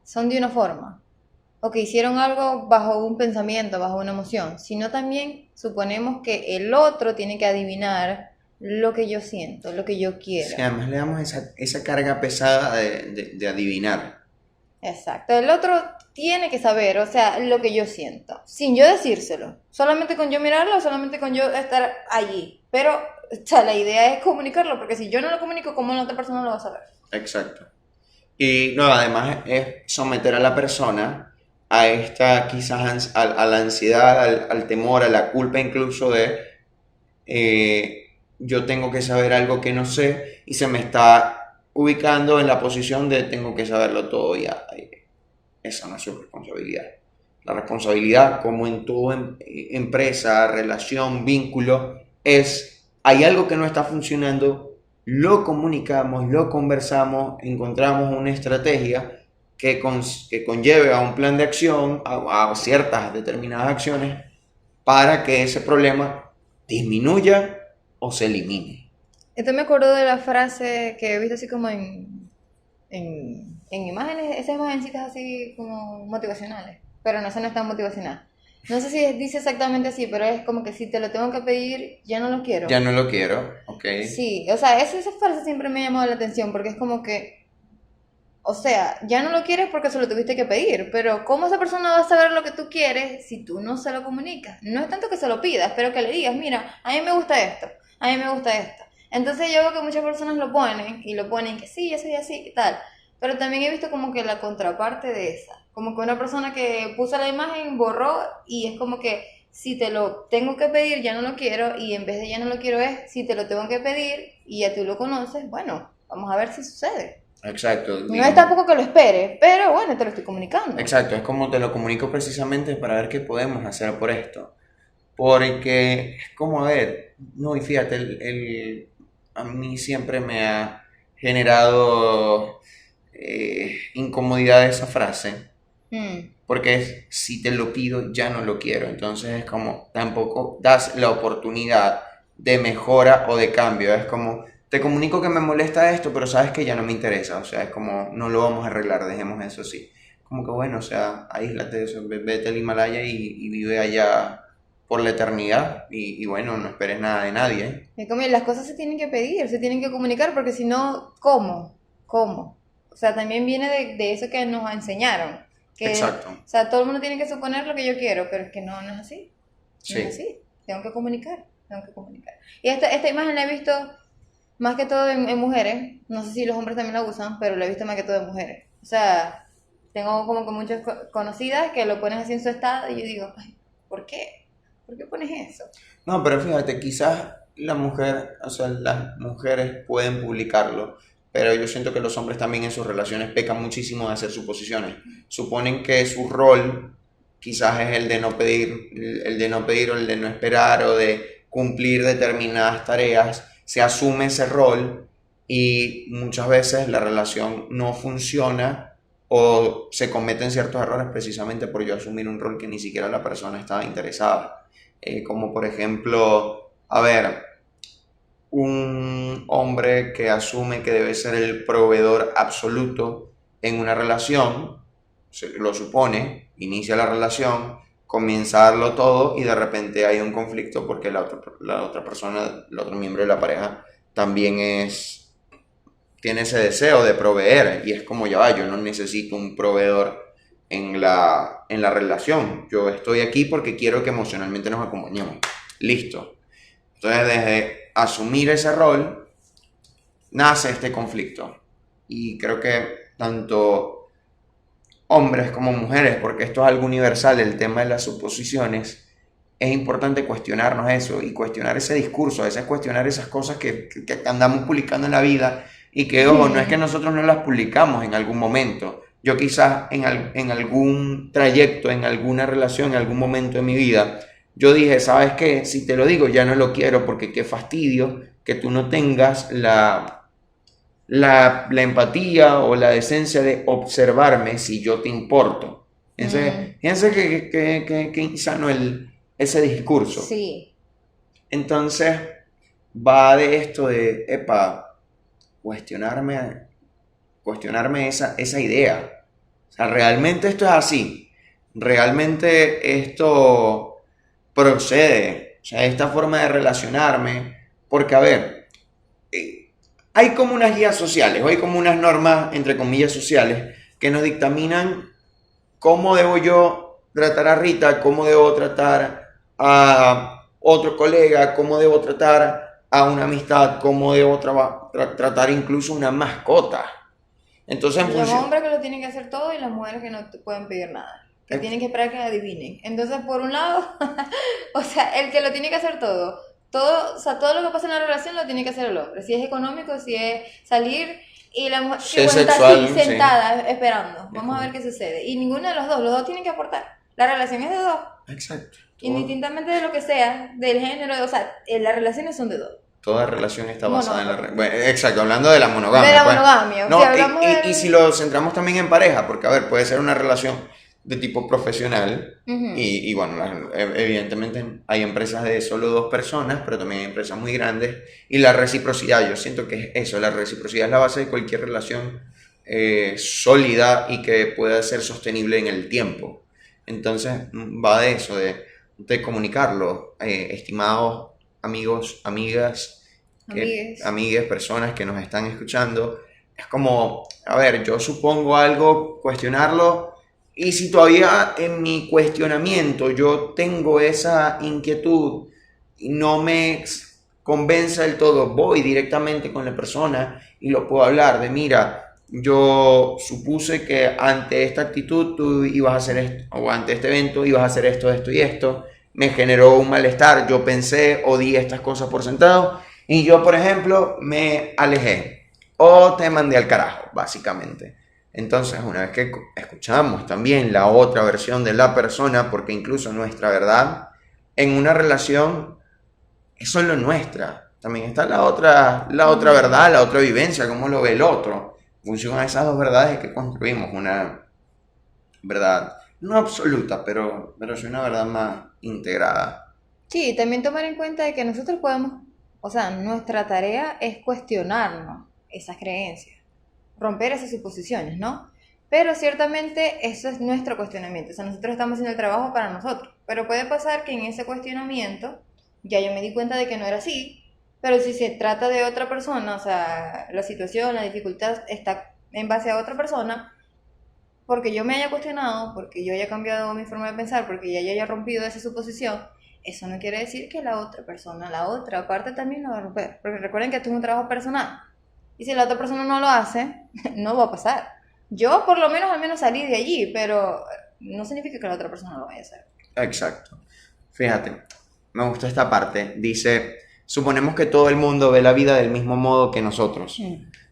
son de una forma, o que hicieron algo bajo un pensamiento, bajo una emoción, sino también suponemos que el otro tiene que adivinar lo que yo siento, lo que yo quiero. Sí, además le damos esa carga pesada de adivinar. Exacto, el otro tiene que saber, o sea, lo que yo siento, sin yo decírselo, solamente con yo mirarlo, solamente con yo estar allí, pero, o sea, la idea es comunicarlo, porque si yo no lo comunico, ¿cómo la otra persona lo va a saber? Exacto. Y no, además es someter a la persona a esta quizás a la ansiedad, al temor, a la culpa incluso de yo tengo que saber algo que no sé y se me está ubicando en la posición de tengo que saberlo todo ya. Esa no es su responsabilidad. La responsabilidad, como en toda empresa, relación, vínculo, es hay algo que no está funcionando, lo comunicamos, lo conversamos, encontramos una estrategia que conlleve a un plan de acción, a ciertas determinadas acciones, para que ese problema disminuya o se elimine. Esto me acuerdo de la frase que he visto así como en imágenes, esas imagencitas así como motivacionales, pero no, esa no es tan motivacional. No sé si dice exactamente así, pero es como que si te lo tengo que pedir, ya no lo quiero. Ya no lo quiero, ok. Sí, o sea, esa frase siempre me ha llamado la atención porque es como que, o sea, ya no lo quieres porque se lo tuviste que pedir, pero ¿cómo esa persona va a saber lo que tú quieres si tú no se lo comunicas? No es tanto que se lo pidas, pero que le digas, mira, a mí me gusta esto, a mí me gusta esto. Entonces yo veo que muchas personas lo ponen y lo ponen que sí, yo soy así y tal, pero también he visto como que la contraparte de esa, como que una persona que puso la imagen borró y es como que si te lo tengo que pedir ya no lo quiero y en vez de ya no lo quiero es si te lo tengo que pedir y ya tú lo conoces, bueno, vamos a ver si sucede. Exacto. No es tampoco que lo espere, pero bueno, te lo estoy comunicando. Exacto, es como te lo comunico precisamente para ver qué podemos hacer por esto. Porque es como, a ver, no, y fíjate, a mí siempre me ha generado incomodidad esa frase. Porque es, si te lo pido, ya no lo quiero. Entonces es como, tampoco das la oportunidad de mejora o de cambio. Es como, te comunico que me molesta esto, pero sabes que ya no me interesa. O sea, es como, no lo vamos a arreglar, dejemos eso así. Como que bueno, o sea, aíslate de eso, vete al Himalaya y vive allá por la eternidad. Y bueno, no esperes nada de nadie, ¿eh? Es como, las cosas se tienen que pedir, se tienen que comunicar, porque si no, ¿cómo? ¿Cómo? O sea, también viene de eso que nos enseñaron. Que, Exacto. o sea, todo el mundo tiene que suponer lo que yo quiero, pero es que no, no es así. No Sí. es así. Tengo que comunicar, tengo que comunicar. Y esta imagen la he visto más que todo en mujeres. No sé si los hombres también la usan, pero la he visto más que todo en mujeres. O sea, tengo como que muchas conocidas que lo ponen así en su estado y yo digo, ay, ¿por qué? ¿Por qué pones eso? No, pero fíjate, quizás la mujer, o sea, las mujeres pueden publicarlo, pero yo siento que los hombres también en sus relaciones pecan muchísimo de hacer suposiciones. Suponen que su rol quizás es el de no pedir, el de no pedir o el de no esperar o de cumplir determinadas tareas. Se asume ese rol y muchas veces la relación no funciona o se cometen ciertos errores precisamente por yo asumir un rol que ni siquiera la persona estaba interesada. Como por ejemplo, a ver, un hombre que asume que debe ser el proveedor absoluto en una relación, lo supone, inicia la relación, comienza a darlo todo y de repente hay un conflicto porque la otra persona, el otro miembro de la pareja también tiene ese deseo de proveer y es como ya va, yo no necesito un proveedor en la relación, yo estoy aquí porque quiero que emocionalmente nos acompañemos. Listo. Entonces, desde asumir ese rol, nace este conflicto. Y creo que tanto hombres como mujeres, porque esto es algo universal, el tema de las suposiciones, es importante cuestionarnos eso y cuestionar ese discurso, a veces cuestionar esas cosas que andamos publicando en la vida y que, ojo, no es que nosotros no las publicamos en algún momento. Yo quizás en algún trayecto, en alguna relación, en algún momento de mi vida, yo dije, ¿sabes qué? Si te lo digo, ya no lo quiero porque qué fastidio que tú no tengas la empatía o la decencia de observarme si yo te importo. Fíjense que insano ese discurso. Sí. Entonces va de esto de, epa, cuestionarme esa idea. O sea, realmente esto es así. Realmente esto procede. O sea, esta forma de relacionarme. Porque, a ver, hay como unas guías sociales, o hay como unas normas, entre comillas, sociales, que nos dictaminan cómo debo yo tratar a Rita, cómo debo tratar a otro colega, cómo debo tratar a una amistad, cómo debo tratar incluso una mascota. Entonces, Los hombres que lo tienen que hacer todo y las mujeres que no te pueden pedir nada, que tienen que esperar que adivinen. Entonces, por un lado, o sea, el que lo tiene que hacer todo, o sea, todo lo que pasa en la relación lo tiene que hacer el hombre. Si es económico, si es salir y la mujer si es está sexual, así, sentada, sí, esperando. Vamos a ver qué sucede. Y ninguno de los dos tienen que aportar. La relación es de dos. Exacto. Indistintamente de lo que sea, del género, o sea, las relaciones son de dos. Toda relación está basada en la... Monogamia. Bueno, exacto, hablando de la monogamia. De la pues. monogamia. No, Si hablamos y si lo centramos también en pareja, porque a ver, puede ser una relación de tipo profesional y bueno, evidentemente hay empresas de solo dos personas, pero también hay empresas muy grandes y la reciprocidad, yo siento que es eso, la reciprocidad es la base de cualquier relación sólida y que pueda ser sostenible en el tiempo. Entonces va de eso, de comunicarlo, estimados amigos, amigas, amigues, personas que nos están escuchando. Es como, a ver, yo supongo algo, cuestionarlo, y si todavía en mi cuestionamiento yo tengo esa inquietud y no me convence del todo, voy directamente con la persona y lo puedo hablar de, mira, yo supuse que ante esta actitud tú ibas a hacer esto, o ante este evento ibas a hacer esto, esto y esto, me generó un malestar, yo pensé o di estas cosas por sentado y yo, por ejemplo, me alejé o te mandé al carajo, básicamente. Entonces, una vez que escuchamos también la otra versión de la persona, porque incluso nuestra verdad en una relación es solo nuestra, también está la otra verdad, la otra vivencia, cómo lo ve el otro. En función a esas dos verdades que construimos una verdad no absoluta, pero es una verdad más integrada. Sí, también tomar en cuenta de que nosotros podemos, o sea, nuestra tarea es cuestionarnos esas creencias, romper esas suposiciones, ¿no? Pero ciertamente eso es nuestro cuestionamiento, o sea, nosotros estamos haciendo el trabajo para nosotros, pero puede pasar que en ese cuestionamiento ya yo me di cuenta de que no era así, pero si se trata de otra persona, o sea, la situación, la dificultad está en base a otra persona, porque yo me haya cuestionado, porque yo haya cambiado mi forma de pensar, porque ya yo haya rompido esa suposición, eso no quiere decir que la otra persona, la otra parte también lo va a romper. Porque recuerden que esto es un trabajo personal. Y si la otra persona no lo hace, no va a pasar. Yo por lo menos al menos salí de allí, pero no significa que la otra persona lo vaya a hacer. Exacto. Fíjate, me gusta esta parte. Dice, suponemos que todo el mundo ve la vida del mismo modo que nosotros.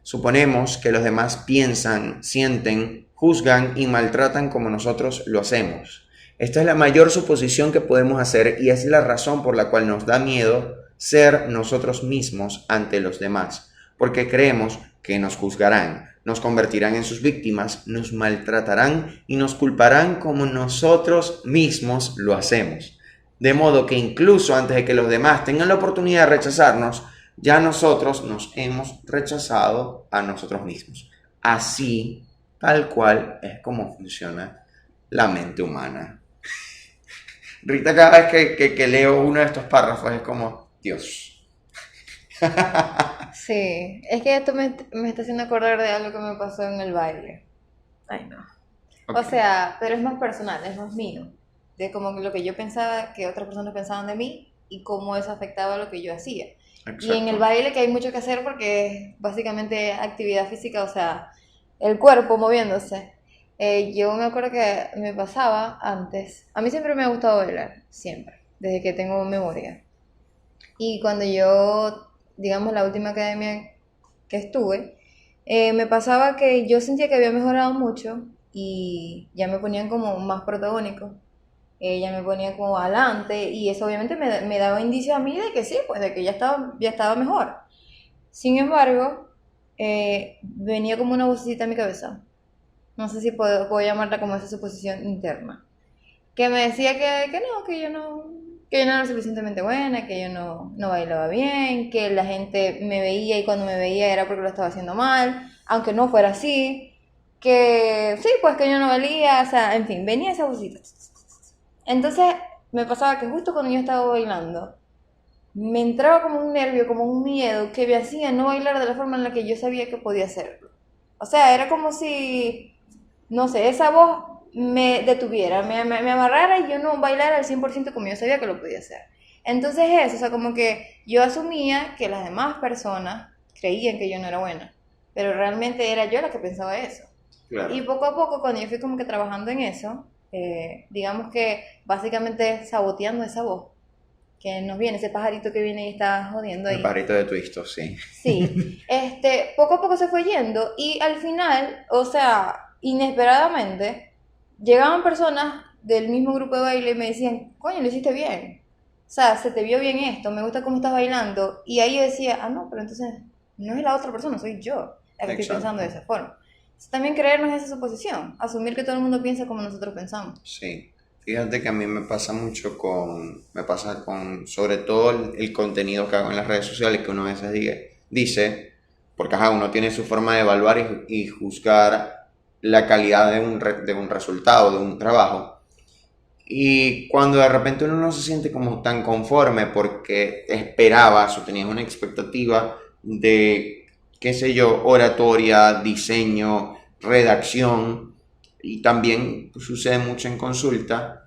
Suponemos que los demás piensan, sienten, juzgan y maltratan como nosotros lo hacemos. Esta es la mayor suposición que podemos hacer y es la razón por la cual nos da miedo ser nosotros mismos ante los demás, porque creemos que nos juzgarán, nos convertirán en sus víctimas, nos maltratarán y nos culparán como nosotros mismos lo hacemos. De modo que incluso antes de que los demás tengan la oportunidad de rechazarnos, ya nosotros nos hemos rechazado a nosotros mismos. Así, tal cual, es como funciona la mente humana. Rita, cada vez que leo uno de estos párrafos es como, Dios. Sí, es que esto me está haciendo acordar de algo que me pasó en el baile. Ay, no. Okay. O sea, pero es más personal, es más mío. De como lo que yo pensaba que otras personas pensaban de mí, y cómo eso afectaba lo que yo hacía. Exacto. Y en el baile que hay mucho que hacer porque es básicamente actividad física, o sea, el cuerpo moviéndose. Yo me acuerdo que me pasaba antes, a mí siempre me ha gustado bailar, siempre, desde que tengo memoria. Y cuando yo, digamos, la última academia que estuve, me pasaba que yo sentía que había mejorado mucho y ya me ponían como más protagónico, ya me ponían como adelante y eso obviamente me daba indicios a mí de que sí, pues de que ya estaba mejor. Sin embargo, venía como una vocecita en mi cabeza, no sé si puedo llamarla como esa suposición interna, que me decía que yo no era lo suficientemente buena, que yo no bailaba bien, que la gente me veía y cuando me veía era porque lo estaba haciendo mal, aunque no fuera así, que sí, pues que yo no valía, o sea, en fin, venía esa vocecita. Entonces me pasaba que justo cuando yo estaba bailando, me entraba como un nervio, como un miedo que me hacía no bailar de la forma en la que yo sabía que podía hacerlo. O sea, era como si, no sé, esa voz me detuviera, me amarrara y yo no bailara al 100% como yo sabía que lo podía hacer. Entonces eso, o sea, como que yo asumía que las demás personas creían que yo no era buena, pero realmente era yo la que pensaba eso. Claro. Y poco a poco, cuando yo fui como que trabajando en eso, digamos que básicamente saboteando esa voz que nos viene, ese pajarito que viene y está jodiendo ahí. El pajarito de Twisto, sí. Sí, poco a poco se fue yendo y al final, o sea, inesperadamente, llegaban personas del mismo grupo de baile y me decían, coño, lo hiciste bien. O sea, se te vio bien esto, me gusta cómo estás bailando. Y ahí yo decía, ah, no, pero entonces no es la otra persona, soy yo la que estoy pensando de esa forma. Entonces, también creernos esa suposición, asumir que todo el mundo piensa como nosotros pensamos. Sí. Fíjate que a mí me pasa mucho sobre todo el contenido que hago en las redes sociales, que uno a veces dice, porque uno tiene su forma de evaluar y juzgar la calidad de un resultado, de un trabajo. Y cuando de repente uno no se siente como tan conforme porque esperabas o tenías una expectativa de, qué sé yo, oratoria, diseño, redacción, y también sucede mucho en consulta,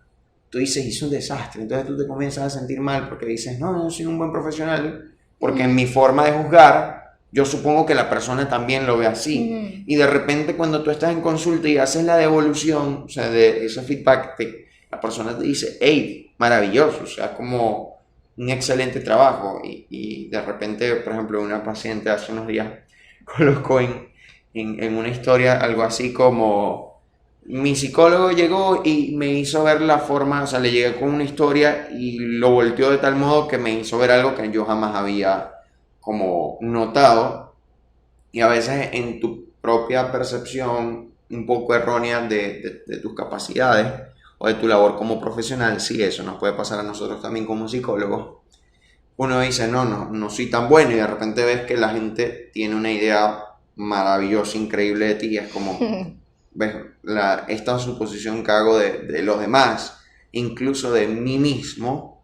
tú dices, hice un desastre, entonces tú te comienzas a sentir mal porque dices, no, yo soy un buen profesional, porque en mi forma de juzgar, yo supongo que la persona también lo ve así, y de repente cuando tú estás en consulta y haces la devolución, o sea, de ese feedback, la persona te dice, hey, maravilloso, o sea, como un excelente trabajo, y de repente, por ejemplo, una paciente hace unos días colocó en una historia algo así como, mi psicólogo llegó y me hizo ver la forma, o sea, le llegué con una historia y lo volteó de tal modo que me hizo ver algo que yo jamás había como notado, y a veces en tu propia percepción un poco errónea de tus capacidades o de tu labor como profesional, sí, eso nos puede pasar a nosotros también como psicólogos. Uno dice, no soy tan bueno, y de repente ves que la gente tiene una idea maravillosa, increíble de ti, y es como, ves, esta suposición que hago de los demás, incluso de mí mismo,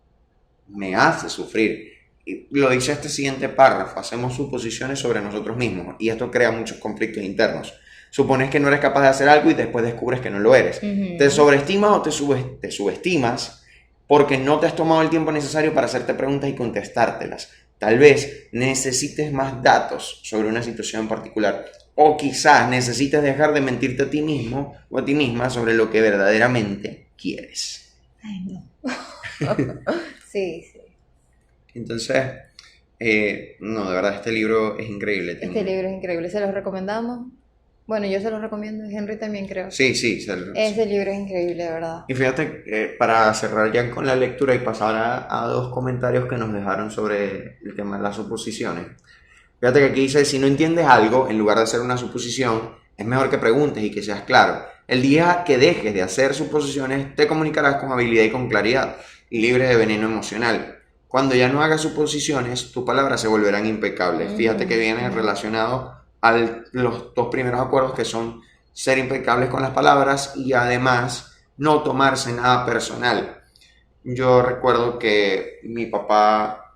me hace sufrir. Y lo dice este siguiente párrafo, hacemos suposiciones sobre nosotros mismos, y esto crea muchos conflictos internos. Supones que no eres capaz de hacer algo y después descubres que no lo eres. Te sobreestimas o te subestimas porque no te has tomado el tiempo necesario para hacerte preguntas y contestártelas. Tal vez necesites más datos sobre una situación en particular, o quizás necesites dejar de mentirte a ti mismo o a ti misma sobre lo que verdaderamente quieres. Ay, no. Sí. Entonces, no, de verdad, este libro es increíble. Este libro es increíble, se los recomendamos. Bueno, yo se los recomiendo, Henry también creo. Sí. Ese libro es increíble, de verdad. Y fíjate, para cerrar ya con la lectura y pasar a dos comentarios que nos dejaron sobre el tema de las suposiciones. Fíjate que aquí dice, si no entiendes algo, en lugar de hacer una suposición, es mejor que preguntes y que seas claro. El día que dejes de hacer suposiciones, te comunicarás con habilidad y con claridad, libre de veneno emocional. Cuando ya no hagas suposiciones, tus palabras se volverán impecables. Fíjate que viene relacionado a los dos primeros acuerdos, que son ser impecables con las palabras y además no tomarse nada personal. Yo recuerdo que mi papá,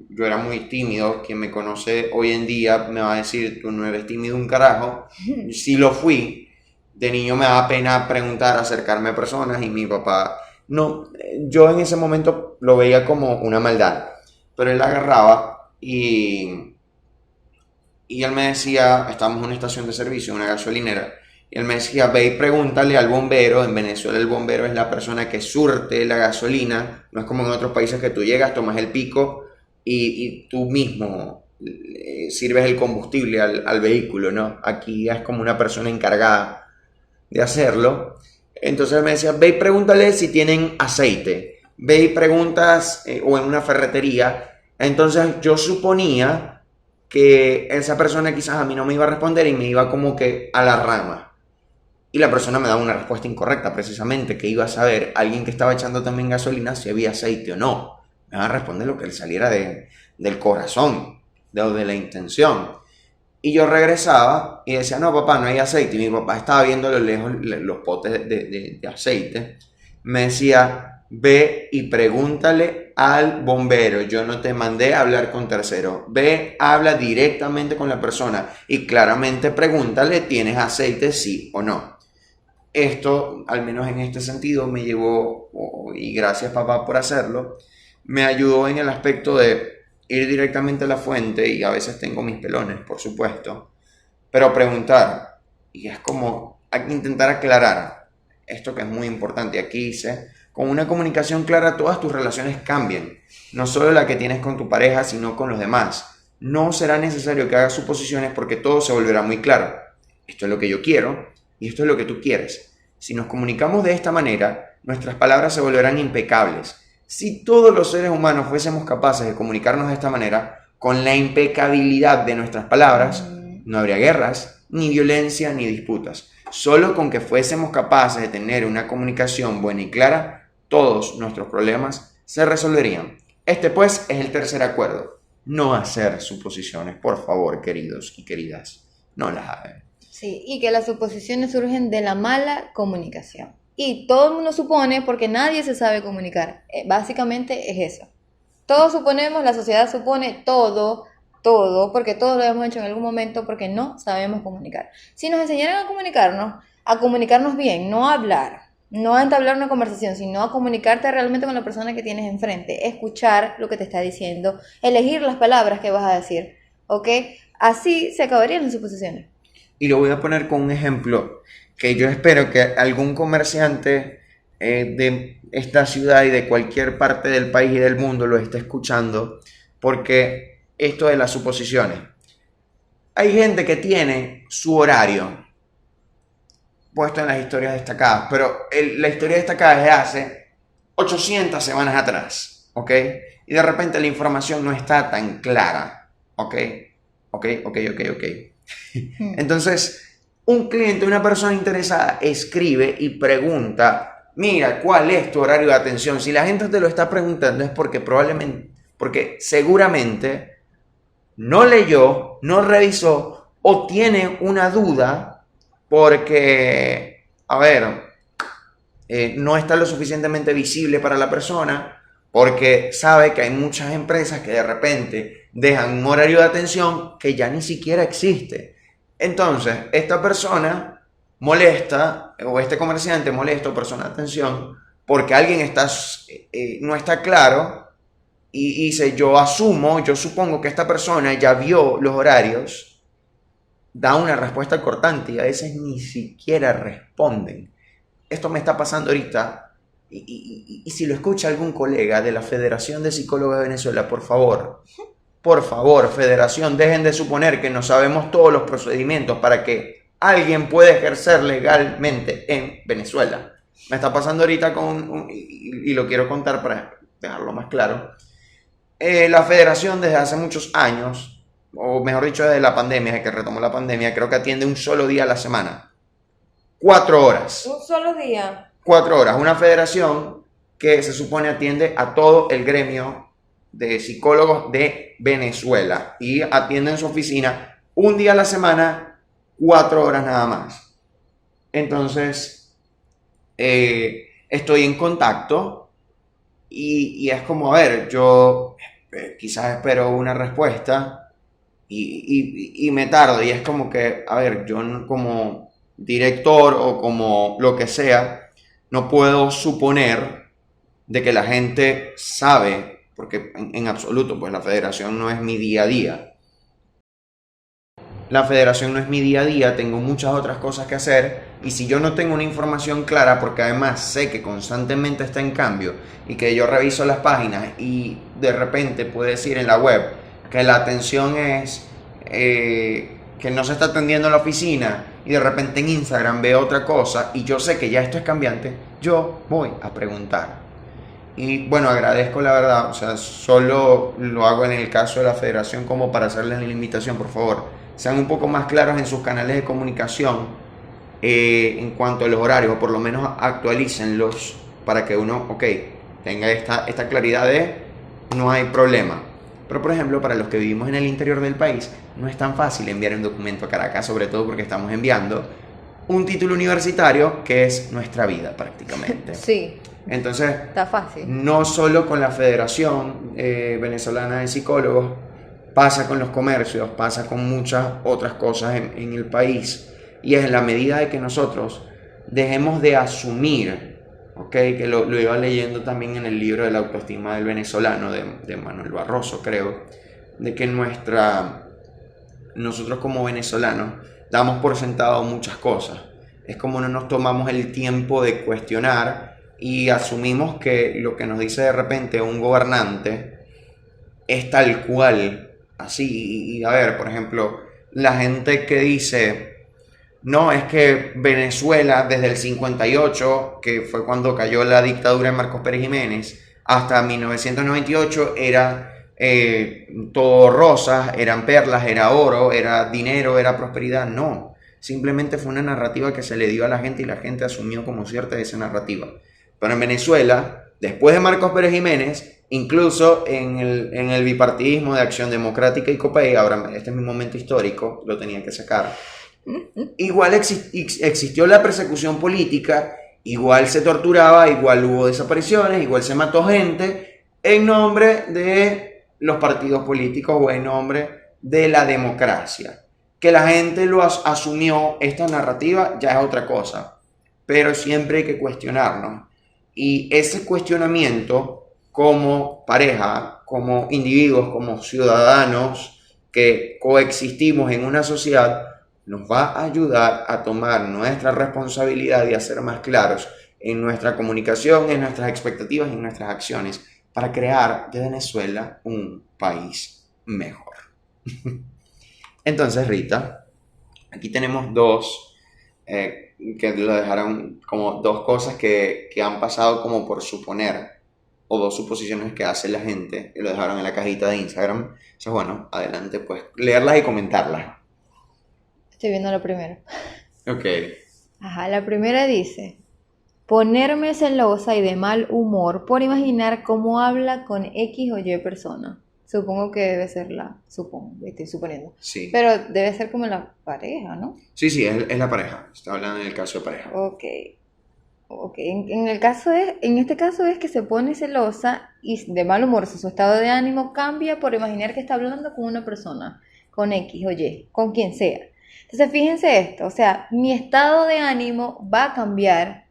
yo era muy tímido, quien me conoce hoy en día me va a decir, tú no eres tímido un carajo. Sí lo fui, de niño me daba pena preguntar, acercarme a personas, y mi papá No, yo en ese momento lo veía como una maldad, pero él agarraba y él me decía, estábamos en una estación de servicio, una gasolinera, y él me decía, ve y pregúntale al bombero. En Venezuela el bombero es la persona que surte la gasolina, no es como en otros países que tú llegas, tomas el pico y tú mismo sirves el combustible al vehículo, ¿no? Aquí es como una persona encargada de hacerlo. Entonces él me decía, ve y pregúntale si tienen aceite, ve y preguntas o en una ferretería. Entonces yo suponía que esa persona quizás a mí no me iba a responder y me iba como que a la rama. Y la persona me daba una respuesta incorrecta, precisamente, que iba a saber alguien que estaba echando también gasolina si había aceite o no. Me va a responder lo que le saliera del corazón, de la intención. Y yo regresaba y decía, no, papá, no hay aceite. Y mi papá estaba viendo a lo lejos los potes de aceite. Me decía, ve y pregúntale al bombero. Yo no te mandé a hablar con tercero. Ve, habla directamente con la persona y claramente pregúntale, ¿tienes aceite, sí o no? Esto, al menos en este sentido, me llevó, y gracias papá por hacerlo, me ayudó en el aspecto de ir directamente a la fuente, y a veces tengo mis pelones, por supuesto, pero preguntar, y es como hay que intentar aclarar esto que es muy importante. Aquí dice, con una comunicación clara todas tus relaciones cambian, no solo la que tienes con tu pareja, sino con los demás. No será necesario que hagas suposiciones porque todo se volverá muy claro. Esto es lo que yo quiero y esto es lo que tú quieres. Si nos comunicamos de esta manera, nuestras palabras se volverán impecables. Si todos los seres humanos fuésemos capaces de comunicarnos de esta manera, con la impecabilidad de nuestras palabras, no habría guerras, ni violencia, ni disputas. Solo con que fuésemos capaces de tener una comunicación buena y clara, todos nuestros problemas se resolverían. Este, pues, es el tercer acuerdo. No hacer suposiciones, por favor, queridos y queridas. No las hagan. Sí, y que las suposiciones surgen de la mala comunicación. Y todo el mundo supone porque nadie se sabe comunicar. Básicamente es eso. Todos suponemos, la sociedad supone todo, porque todos lo hemos hecho en algún momento porque no sabemos comunicar. Si nos enseñaran a comunicarnos bien, no a hablar, no a entablar una conversación, sino a comunicarte realmente con la persona que tienes enfrente, escuchar lo que te está diciendo, elegir las palabras que vas a decir, ¿ok? Así se acabarían las suposiciones. Y lo voy a poner con un ejemplo que yo espero que algún comerciante de esta ciudad y de cualquier parte del país y del mundo lo esté escuchando, porque esto de las suposiciones. Hay gente que tiene su horario puesto en las historias destacadas, pero la historia destacada es de hace 800 semanas atrás, ¿ok? Y de repente la información no está tan clara, ¿ok? Ok. Entonces, un cliente, una persona interesada, escribe y pregunta, mira, ¿cuál es tu horario de atención? Si la gente te lo está preguntando es porque seguramente no leyó, no revisó o tiene una duda porque, a ver, no está lo suficientemente visible para la persona, porque sabe que hay muchas empresas que de repente dejan un horario de atención que ya ni siquiera existe. Entonces, esta persona molesta, o este comerciante molesta o persona de atención, porque alguien no está claro y dice, yo supongo que esta persona ya vio los horarios, da una respuesta cortante y a veces ni siquiera responden. Esto me está pasando ahorita y si lo escucha algún colega de la Federación de Psicólogos de Venezuela, por favor, Federación, dejen de suponer que no sabemos todos los procedimientos para que alguien pueda ejercer legalmente en Venezuela. Me está pasando ahorita y lo quiero contar para dejarlo más claro. La Federación desde hace muchos años, o mejor dicho desde la pandemia, desde que retomó la pandemia, creo que atiende un solo día a la semana. 4 horas. Un solo día. 4 horas. Una federación que se supone atiende a todo el gremio de psicólogos de Venezuela y atiende en su oficina un día a la semana, 4 horas nada más. Entonces, estoy en contacto y es como, a ver, yo quizás espero una respuesta y me tardo y es como que, a ver, yo como director o como lo que sea, no puedo suponer de que la gente sabe, porque en absoluto, pues la federación no es mi día a día. La federación no es mi día a día, tengo muchas otras cosas que hacer y si yo no tengo una información clara, porque además sé que constantemente está en cambio y que yo reviso las páginas y de repente puede decir en la web que la atención es que no se está atendiendo en la oficina y de repente en Instagram veo otra cosa y yo sé que ya esto es cambiante, yo voy a preguntar. Y bueno, agradezco la verdad, o sea, solo lo hago en el caso de la federación como para hacerles la invitación, por favor, sean un poco más claros en sus canales de comunicación en cuanto a los horarios, o por lo menos actualícenlos para que uno, ok, tenga esta claridad de no hay problema. Pero por ejemplo, para los que vivimos en el interior del país, no es tan fácil enviar un documento a Caracas, sobre todo porque estamos enviando un título universitario que es nuestra vida prácticamente. Sí. Entonces, está fácil. No solo con la Federación Venezolana de Psicólogos, pasa con los comercios, pasa con muchas otras cosas en el país. Y es en la medida de que nosotros dejemos de asumir, ¿okay? Que lo iba leyendo también en el libro de la autoestima del venezolano, de Manuel Barroso, creo, de que nosotros como venezolanos damos por sentado muchas cosas. Es como no nos tomamos el tiempo de cuestionar y asumimos que lo que nos dice de repente un gobernante es tal cual, así. Y a ver, por ejemplo, la gente que dice, no, es que Venezuela desde el 58, que fue cuando cayó la dictadura de Marcos Pérez Jiménez, hasta 1998 era todo rosas, eran perlas, era oro, era dinero, era prosperidad. No, simplemente fue una narrativa que se le dio a la gente y la gente asumió como cierta esa narrativa. Pero en Venezuela, después de Marcos Pérez Jiménez, incluso en el bipartidismo de Acción Democrática y COPEI, ahora este es mi momento histórico, lo tenía que sacar, igual existió la persecución política, igual se torturaba, igual hubo desapariciones, igual se mató gente en nombre de los partidos políticos o en nombre de la democracia. Que la gente lo asumió, esta narrativa, ya es otra cosa, pero siempre hay que cuestionarnos. Y ese cuestionamiento como pareja, como individuos, como ciudadanos que coexistimos en una sociedad, nos va a ayudar a tomar nuestra responsabilidad y a ser más claros en nuestra comunicación, en nuestras expectativas y en nuestras acciones para crear de Venezuela un país mejor. Entonces, Rita, aquí tenemos que lo dejaron como dos cosas que han pasado como por suponer, o dos suposiciones que hace la gente, y lo dejaron en la cajita de Instagram. Entonces, bueno, adelante, pues, leerlas y comentarlas. Estoy viendo la primera. Ok. Ajá, la primera dice: ponerme celosa y de mal humor por imaginar cómo habla con X o Y persona. Supongo que debe ser supongo, estoy suponiendo. Sí. Pero debe ser como la pareja, ¿no? Sí, es la pareja. Está hablando en el caso de pareja. Ok. En este caso es que se pone celosa y de mal humor, su estado de ánimo cambia por imaginar que está hablando con una persona, con X o Y, con quien sea. Entonces fíjense esto, o sea, mi estado de ánimo va a cambiar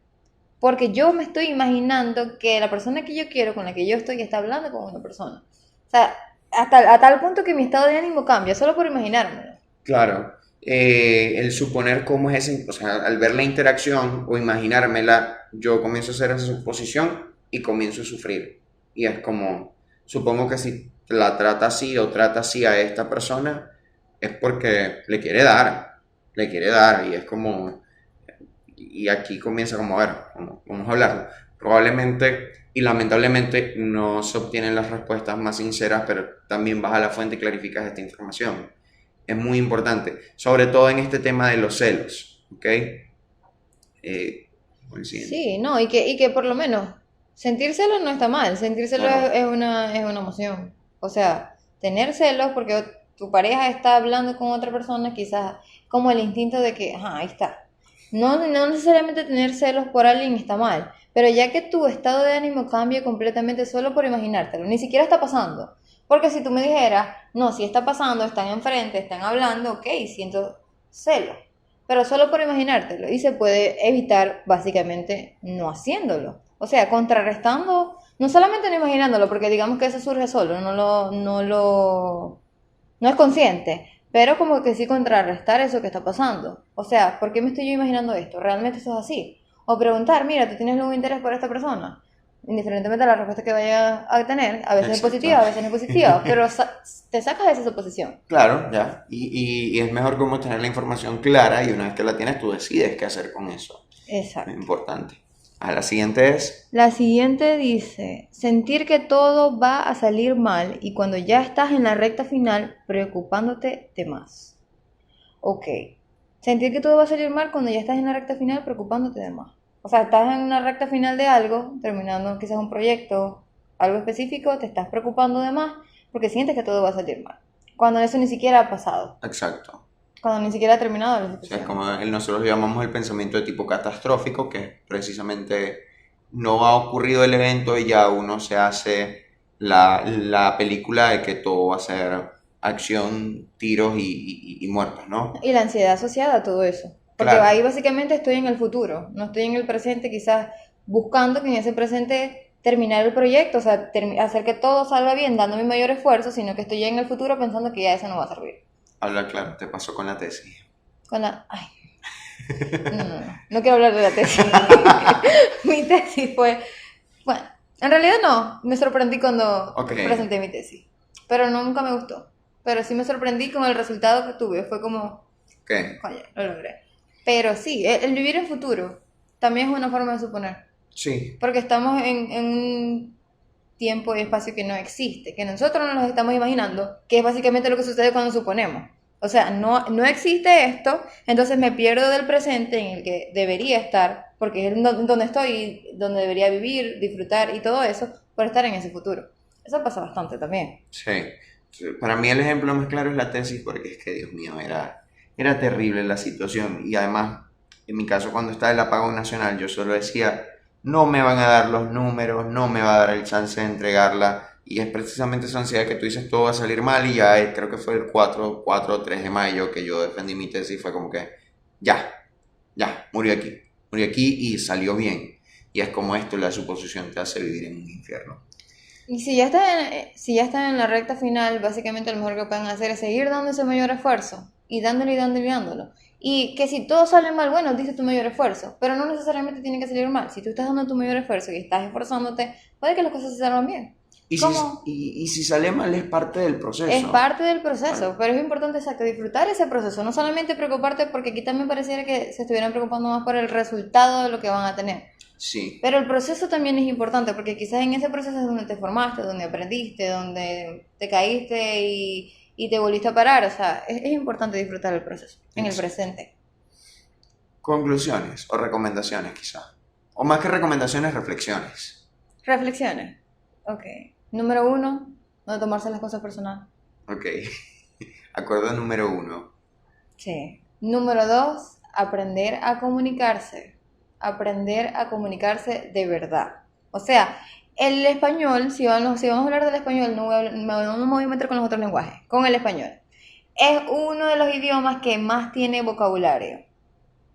porque yo me estoy imaginando que la persona que yo quiero, con la que yo estoy, está hablando con una persona. O sea, a tal punto que mi estado de ánimo cambia, solo por imaginármelo. Claro. El suponer cómo es ese, o sea, al ver la interacción o imaginármela, yo comienzo a hacer esa suposición y comienzo a sufrir. Y es como, supongo que si la trata así o trata así a esta persona, es porque le quiere dar, y es como, y aquí comienza como, a ver, vamos a hablarlo. Probablemente y lamentablemente no se obtienen las respuestas más sinceras, pero también vas a la fuente y clarificas esta información. Es muy importante, sobre todo en este tema de los celos, ¿ok? Sí, no, y que por lo menos sentir celos no está mal, sentir celos Claro. es una emoción. O sea, tener celos porque tu pareja está hablando con otra persona, quizás como el instinto de que, ajá, ahí está. No necesariamente tener celos por alguien está mal, pero ya que tu estado de ánimo cambia completamente solo por imaginártelo, ni siquiera está pasando. Porque si tú me dijeras, no, si está pasando, están enfrente, están hablando, ok, siento celos. pero solo por imaginártelo. Y se puede evitar básicamente no haciéndolo. O sea, contrarrestando, no solamente no imaginándolo, porque digamos que eso surge solo, no es consciente, pero como que sí contrarrestar eso que está pasando. O sea, ¿por qué me estoy yo imaginando esto? ¿Realmente eso es así? O preguntar, mira, ¿tú tienes algún interés por esta persona? Indiferentemente de la respuesta que vaya a tener, a veces es Exacto. positiva, a veces no es positiva, pero te sacas de esa suposición. Claro, ya. Y es mejor como tener la información clara y una vez que la tienes, tú decides qué hacer con eso. Es Exacto. importante. La siguiente es, La siguiente dice, sentir que todo va a salir mal y cuando ya estás en la recta final, preocupándote de más. Ok. Sentir que todo va a salir mal cuando ya estás en la recta final, preocupándote de más. O sea, estás en una recta final de algo, terminando quizás un proyecto, algo específico, te estás preocupando de más porque sientes que todo va a salir mal. Cuando eso ni siquiera ha pasado. exacto. Cuando ni siquiera ha terminado la O sea, es situación. como nosotros llamamos el pensamiento de tipo catastrófico, que es precisamente no ha ocurrido el evento y ya uno se hace la película de que todo va a ser acción, tiros y muertos, ¿no? Y la ansiedad asociada a todo eso. Porque Claro, ahí básicamente estoy en el futuro, no estoy en el presente, quizás buscando que en ese presente terminar el proyecto, o sea, hacer que todo salga bien, dando mi mayor esfuerzo, sino que estoy ya en el futuro pensando que ya eso no va a servir. habla claro, te pasó con la tesis. Ay, no quiero hablar de la tesis. Mi tesis fue, bueno, en realidad no, me sorprendí cuando Ok, presenté mi tesis, pero nunca me gustó. Pero sí me sorprendí con el resultado que tuve, fue como, ok, oye, lo logré. Pero sí, el vivir en futuro también es una forma de suponer. sí, Porque estamos en un tiempo y espacio que no existe, que nosotros nos lo estamos imaginando, que es básicamente lo que sucede cuando suponemos. O sea, no existe esto, entonces me pierdo del presente en el que debería estar, porque es donde estoy, donde debería vivir, disfrutar y todo eso, por estar en ese futuro. Eso pasa bastante también. sí. Sí, para mí el ejemplo más claro es la tesis porque es que, Dios mío, era terrible la situación y además, en mi caso, cuando estaba el apagón nacional, yo solo decía, no me van a dar los números, no me va a dar el chance de entregarla y es precisamente esa ansiedad que tú dices, todo va a salir mal y ya creo que fue el 4 o 3 de mayo que yo defendí mi tesis, fue como que, ya, ya, murió aquí y salió bien. Y es como esto, la suposición te hace vivir en un infierno. Y si ya están en la recta final, básicamente lo mejor que pueden hacer es seguir dando ese mayor esfuerzo y dándolo y dándolo y dándolo. Y que si todo sale mal, bueno, diste tu mayor esfuerzo, pero no necesariamente tiene que salir mal. Si tú estás dando tu mayor esfuerzo y estás esforzándote, puede que las cosas se salgan bien. Y si, Como y si sale mal es parte del es proceso. parte del proceso, pero es importante, exacto, disfrutar ese proceso, no solamente preocuparte porque aquí también pareciera que se estuvieran preocupando más por el resultado de lo que van a tener. Sí, Pero el proceso también es importante porque quizás en ese proceso es donde te formaste, donde aprendiste, donde te caíste y te volviste a parar. O sea, es importante disfrutar el proceso en el exacto. presente. Conclusiones o recomendaciones quizá. O más que recomendaciones, reflexiones. Reflexiones. Ok. Número uno, no tomarse las cosas personal. Ok. Acuerdo número 1. Sí. Número dos, aprender a comunicarse. Aprender a comunicarse de verdad. O sea, el español, si vamos a hablar del español, no me voy a meter con los otros lenguajes, con el español. Es uno de los idiomas que más tiene vocabulario,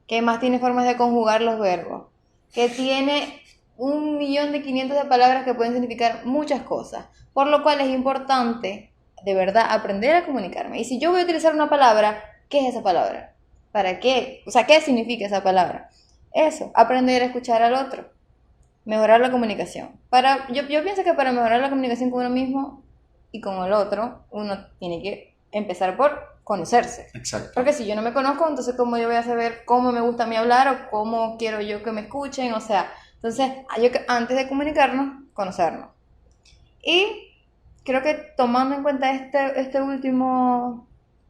que más tiene formas de conjugar los verbos, que tiene 1.500.000 de palabras que pueden significar muchas cosas, por lo cual es importante, de verdad, aprender a comunicarme. Y si yo voy a utilizar una palabra, ¿qué es esa palabra? ¿Para qué? O sea, ¿qué significa esa palabra? Eso, aprender a escuchar al otro, mejorar la comunicación. Yo pienso que para mejorar la comunicación con uno mismo y con el otro, uno tiene que empezar por conocerse. Exacto. Porque si yo no me conozco, entonces ¿cómo yo voy a saber cómo me gusta a mí hablar o cómo quiero yo que me escuchen? O sea, entonces antes de comunicarnos, conocernos. Y creo que tomando en cuenta este último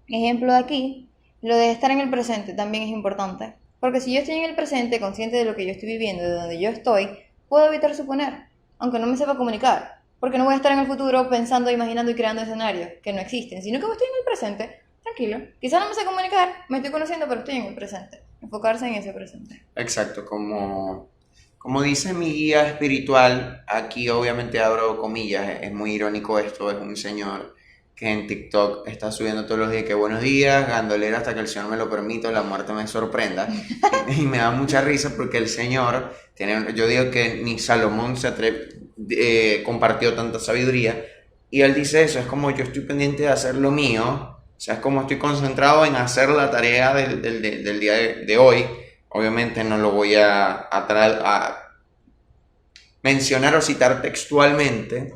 ejemplo de aquí, lo de estar en el presente también es importante. Porque si yo estoy en el presente, consciente de lo que yo estoy viviendo, de donde yo estoy, puedo evitar suponer, aunque no me sepa comunicar. Porque no voy a estar en el futuro pensando, imaginando y creando escenarios que no existen, sino que estoy en el presente, tranquilo. Quizá no me sé comunicar, me estoy conociendo, pero estoy en el presente. Enfocarse en ese presente. Exacto. Como dice mi guía espiritual, aquí obviamente abro comillas, es muy irónico esto, es un señor que en TikTok está subiendo todos los días que buenos días, gandolera hasta que el Señor me lo permita, la muerte me sorprenda. Y me da mucha risa porque el Señor tiene, yo digo que ni Salomón compartió tanta sabiduría. Y él dice eso, es como yo estoy pendiente de hacer lo mío, o sea, es como estoy concentrado en hacer la tarea del día de hoy. Obviamente no lo voy a mencionar o citar textualmente,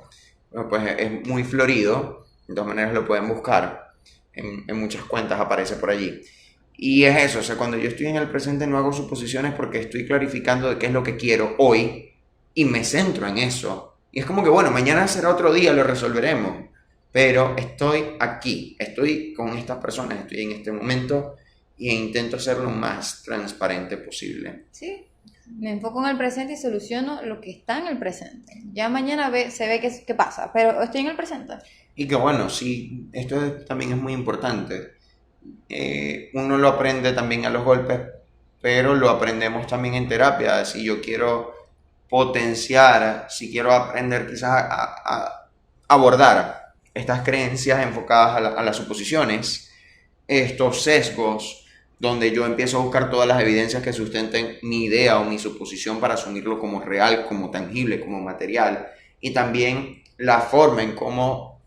pues es muy florido, de todas maneras lo pueden buscar, en muchas cuentas aparece por allí. Y es eso, o sea, cuando yo estoy en el presente no hago suposiciones porque estoy clarificando de qué es lo que quiero hoy y me centro en eso. Y es como que, bueno, mañana será otro día, lo resolveremos, pero estoy aquí, estoy con estas personas, estoy en este momento y intento ser lo más transparente posible. Sí, me enfoco en el presente y soluciono lo que está en el presente. Ya mañana se ve qué pasa, pero estoy en el presente. Y que bueno, sí, también es muy importante. Uno lo aprende también a los golpes, pero lo aprendemos también en terapia. Si yo quiero potenciar, si quiero aprender quizás a abordar estas creencias enfocadas a las suposiciones, estos sesgos, donde yo empiezo a buscar todas las evidencias que sustenten mi idea o mi suposición para asumirlo como real, como tangible, como material, y también la forma en cómo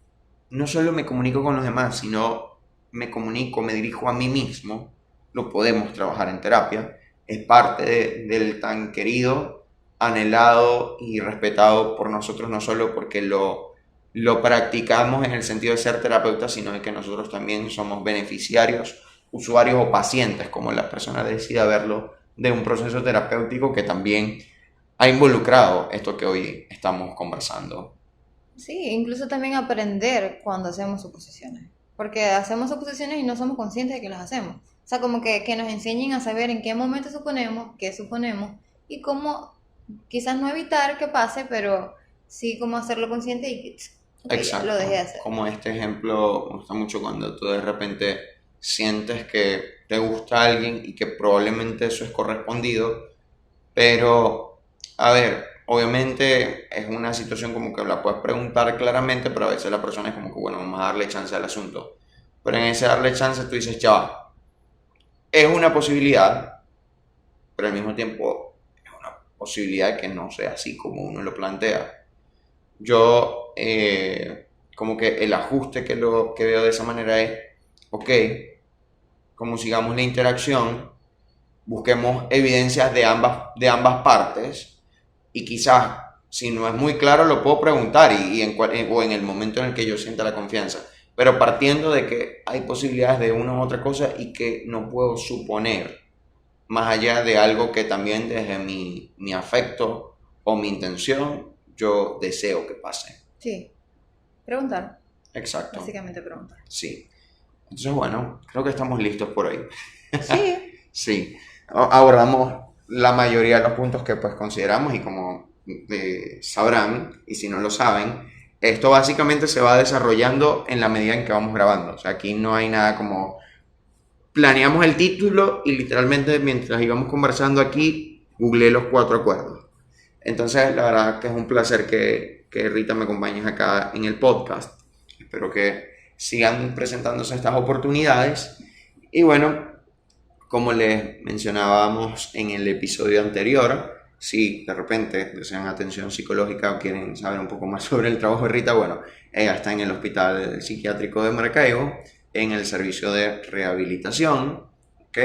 no solo me comunico con los demás, sino me comunico, me dirijo a mí mismo, lo podemos trabajar en terapia, es parte del tan querido, anhelado y respetado por nosotros, no solo porque lo practicamos en el sentido de ser terapeutas, sino de que nosotros también somos beneficiarios, usuarios o pacientes, como la persona decida verlo, de un proceso terapéutico que también ha involucrado esto que hoy estamos conversando. Sí, incluso también aprender cuando hacemos suposiciones, porque hacemos suposiciones y no somos conscientes de que las hacemos. O sea, como que nos enseñen a saber en qué momento suponemos, qué suponemos y cómo quizás no evitar que pase, pero sí cómo hacerlo consciente y que Exacto. lo dejé de hacer. Como este ejemplo, me gusta mucho cuando tú de repente sientes que te gusta alguien y que probablemente eso es correspondido, pero, a ver, obviamente es una situación como que la puedes preguntar claramente, pero a veces la persona es como que, bueno, vamos a darle chance al asunto. Pero en ese darle chance tú dices, ya va, es una posibilidad, pero al mismo tiempo es una posibilidad que no sea así como uno lo plantea. Yo, como que el ajuste que veo de esa manera es, ok, como sigamos la interacción, busquemos evidencias de ambas partes y quizás si no es muy claro lo puedo preguntar o en el momento en el que yo sienta la confianza, pero partiendo de que hay posibilidades de una u otra cosa y que no puedo suponer más allá de algo que también desde mi afecto o mi intención yo deseo que pase. Sí, preguntar. Exacto. Básicamente preguntar. Sí. Entonces, bueno, creo que estamos listos por hoy. Sí. Sí. Abordamos la mayoría de los puntos que pues consideramos y como sabrán, y si no lo saben, esto básicamente se va desarrollando en la medida en que vamos grabando. O sea, aquí no hay nada como planeamos el título y literalmente mientras íbamos conversando aquí, googleé los 4 acuerdos. Entonces, la verdad que es un placer que Rita me acompañes acá en el podcast. Espero que sigan presentándose estas oportunidades. Y bueno, como les mencionábamos en el episodio anterior, si de repente desean atención psicológica o quieren saber un poco más sobre el trabajo de Rita, bueno, ella está en el Hospital Psiquiátrico de Maracaibo, en el servicio de rehabilitación, ¿ok?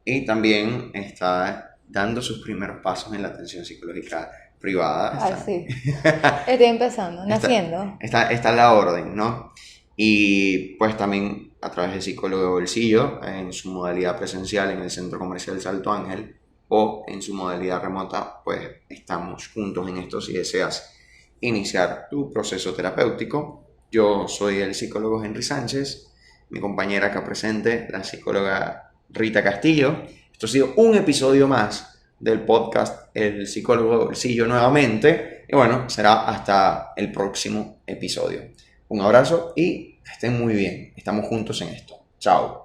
Y también está dando sus primeros pasos en la atención psicológica privada. Sí. Estoy empezando, naciendo. Está a la orden, ¿no? Y pues también a través de Psicólogo de Bolsillo, en su modalidad presencial en el Centro Comercial Salto Ángel, o en su modalidad remota, pues estamos juntos en esto si deseas iniciar tu proceso terapéutico. Yo soy el psicólogo Henry Sánchez, mi compañera acá presente, la psicóloga Rita Castillo. Esto ha sido un episodio más del podcast El Psicólogo de Bolsillo nuevamente. Y bueno, será hasta el próximo episodio. Un abrazo y estén muy bien. Estamos juntos en esto. Chao.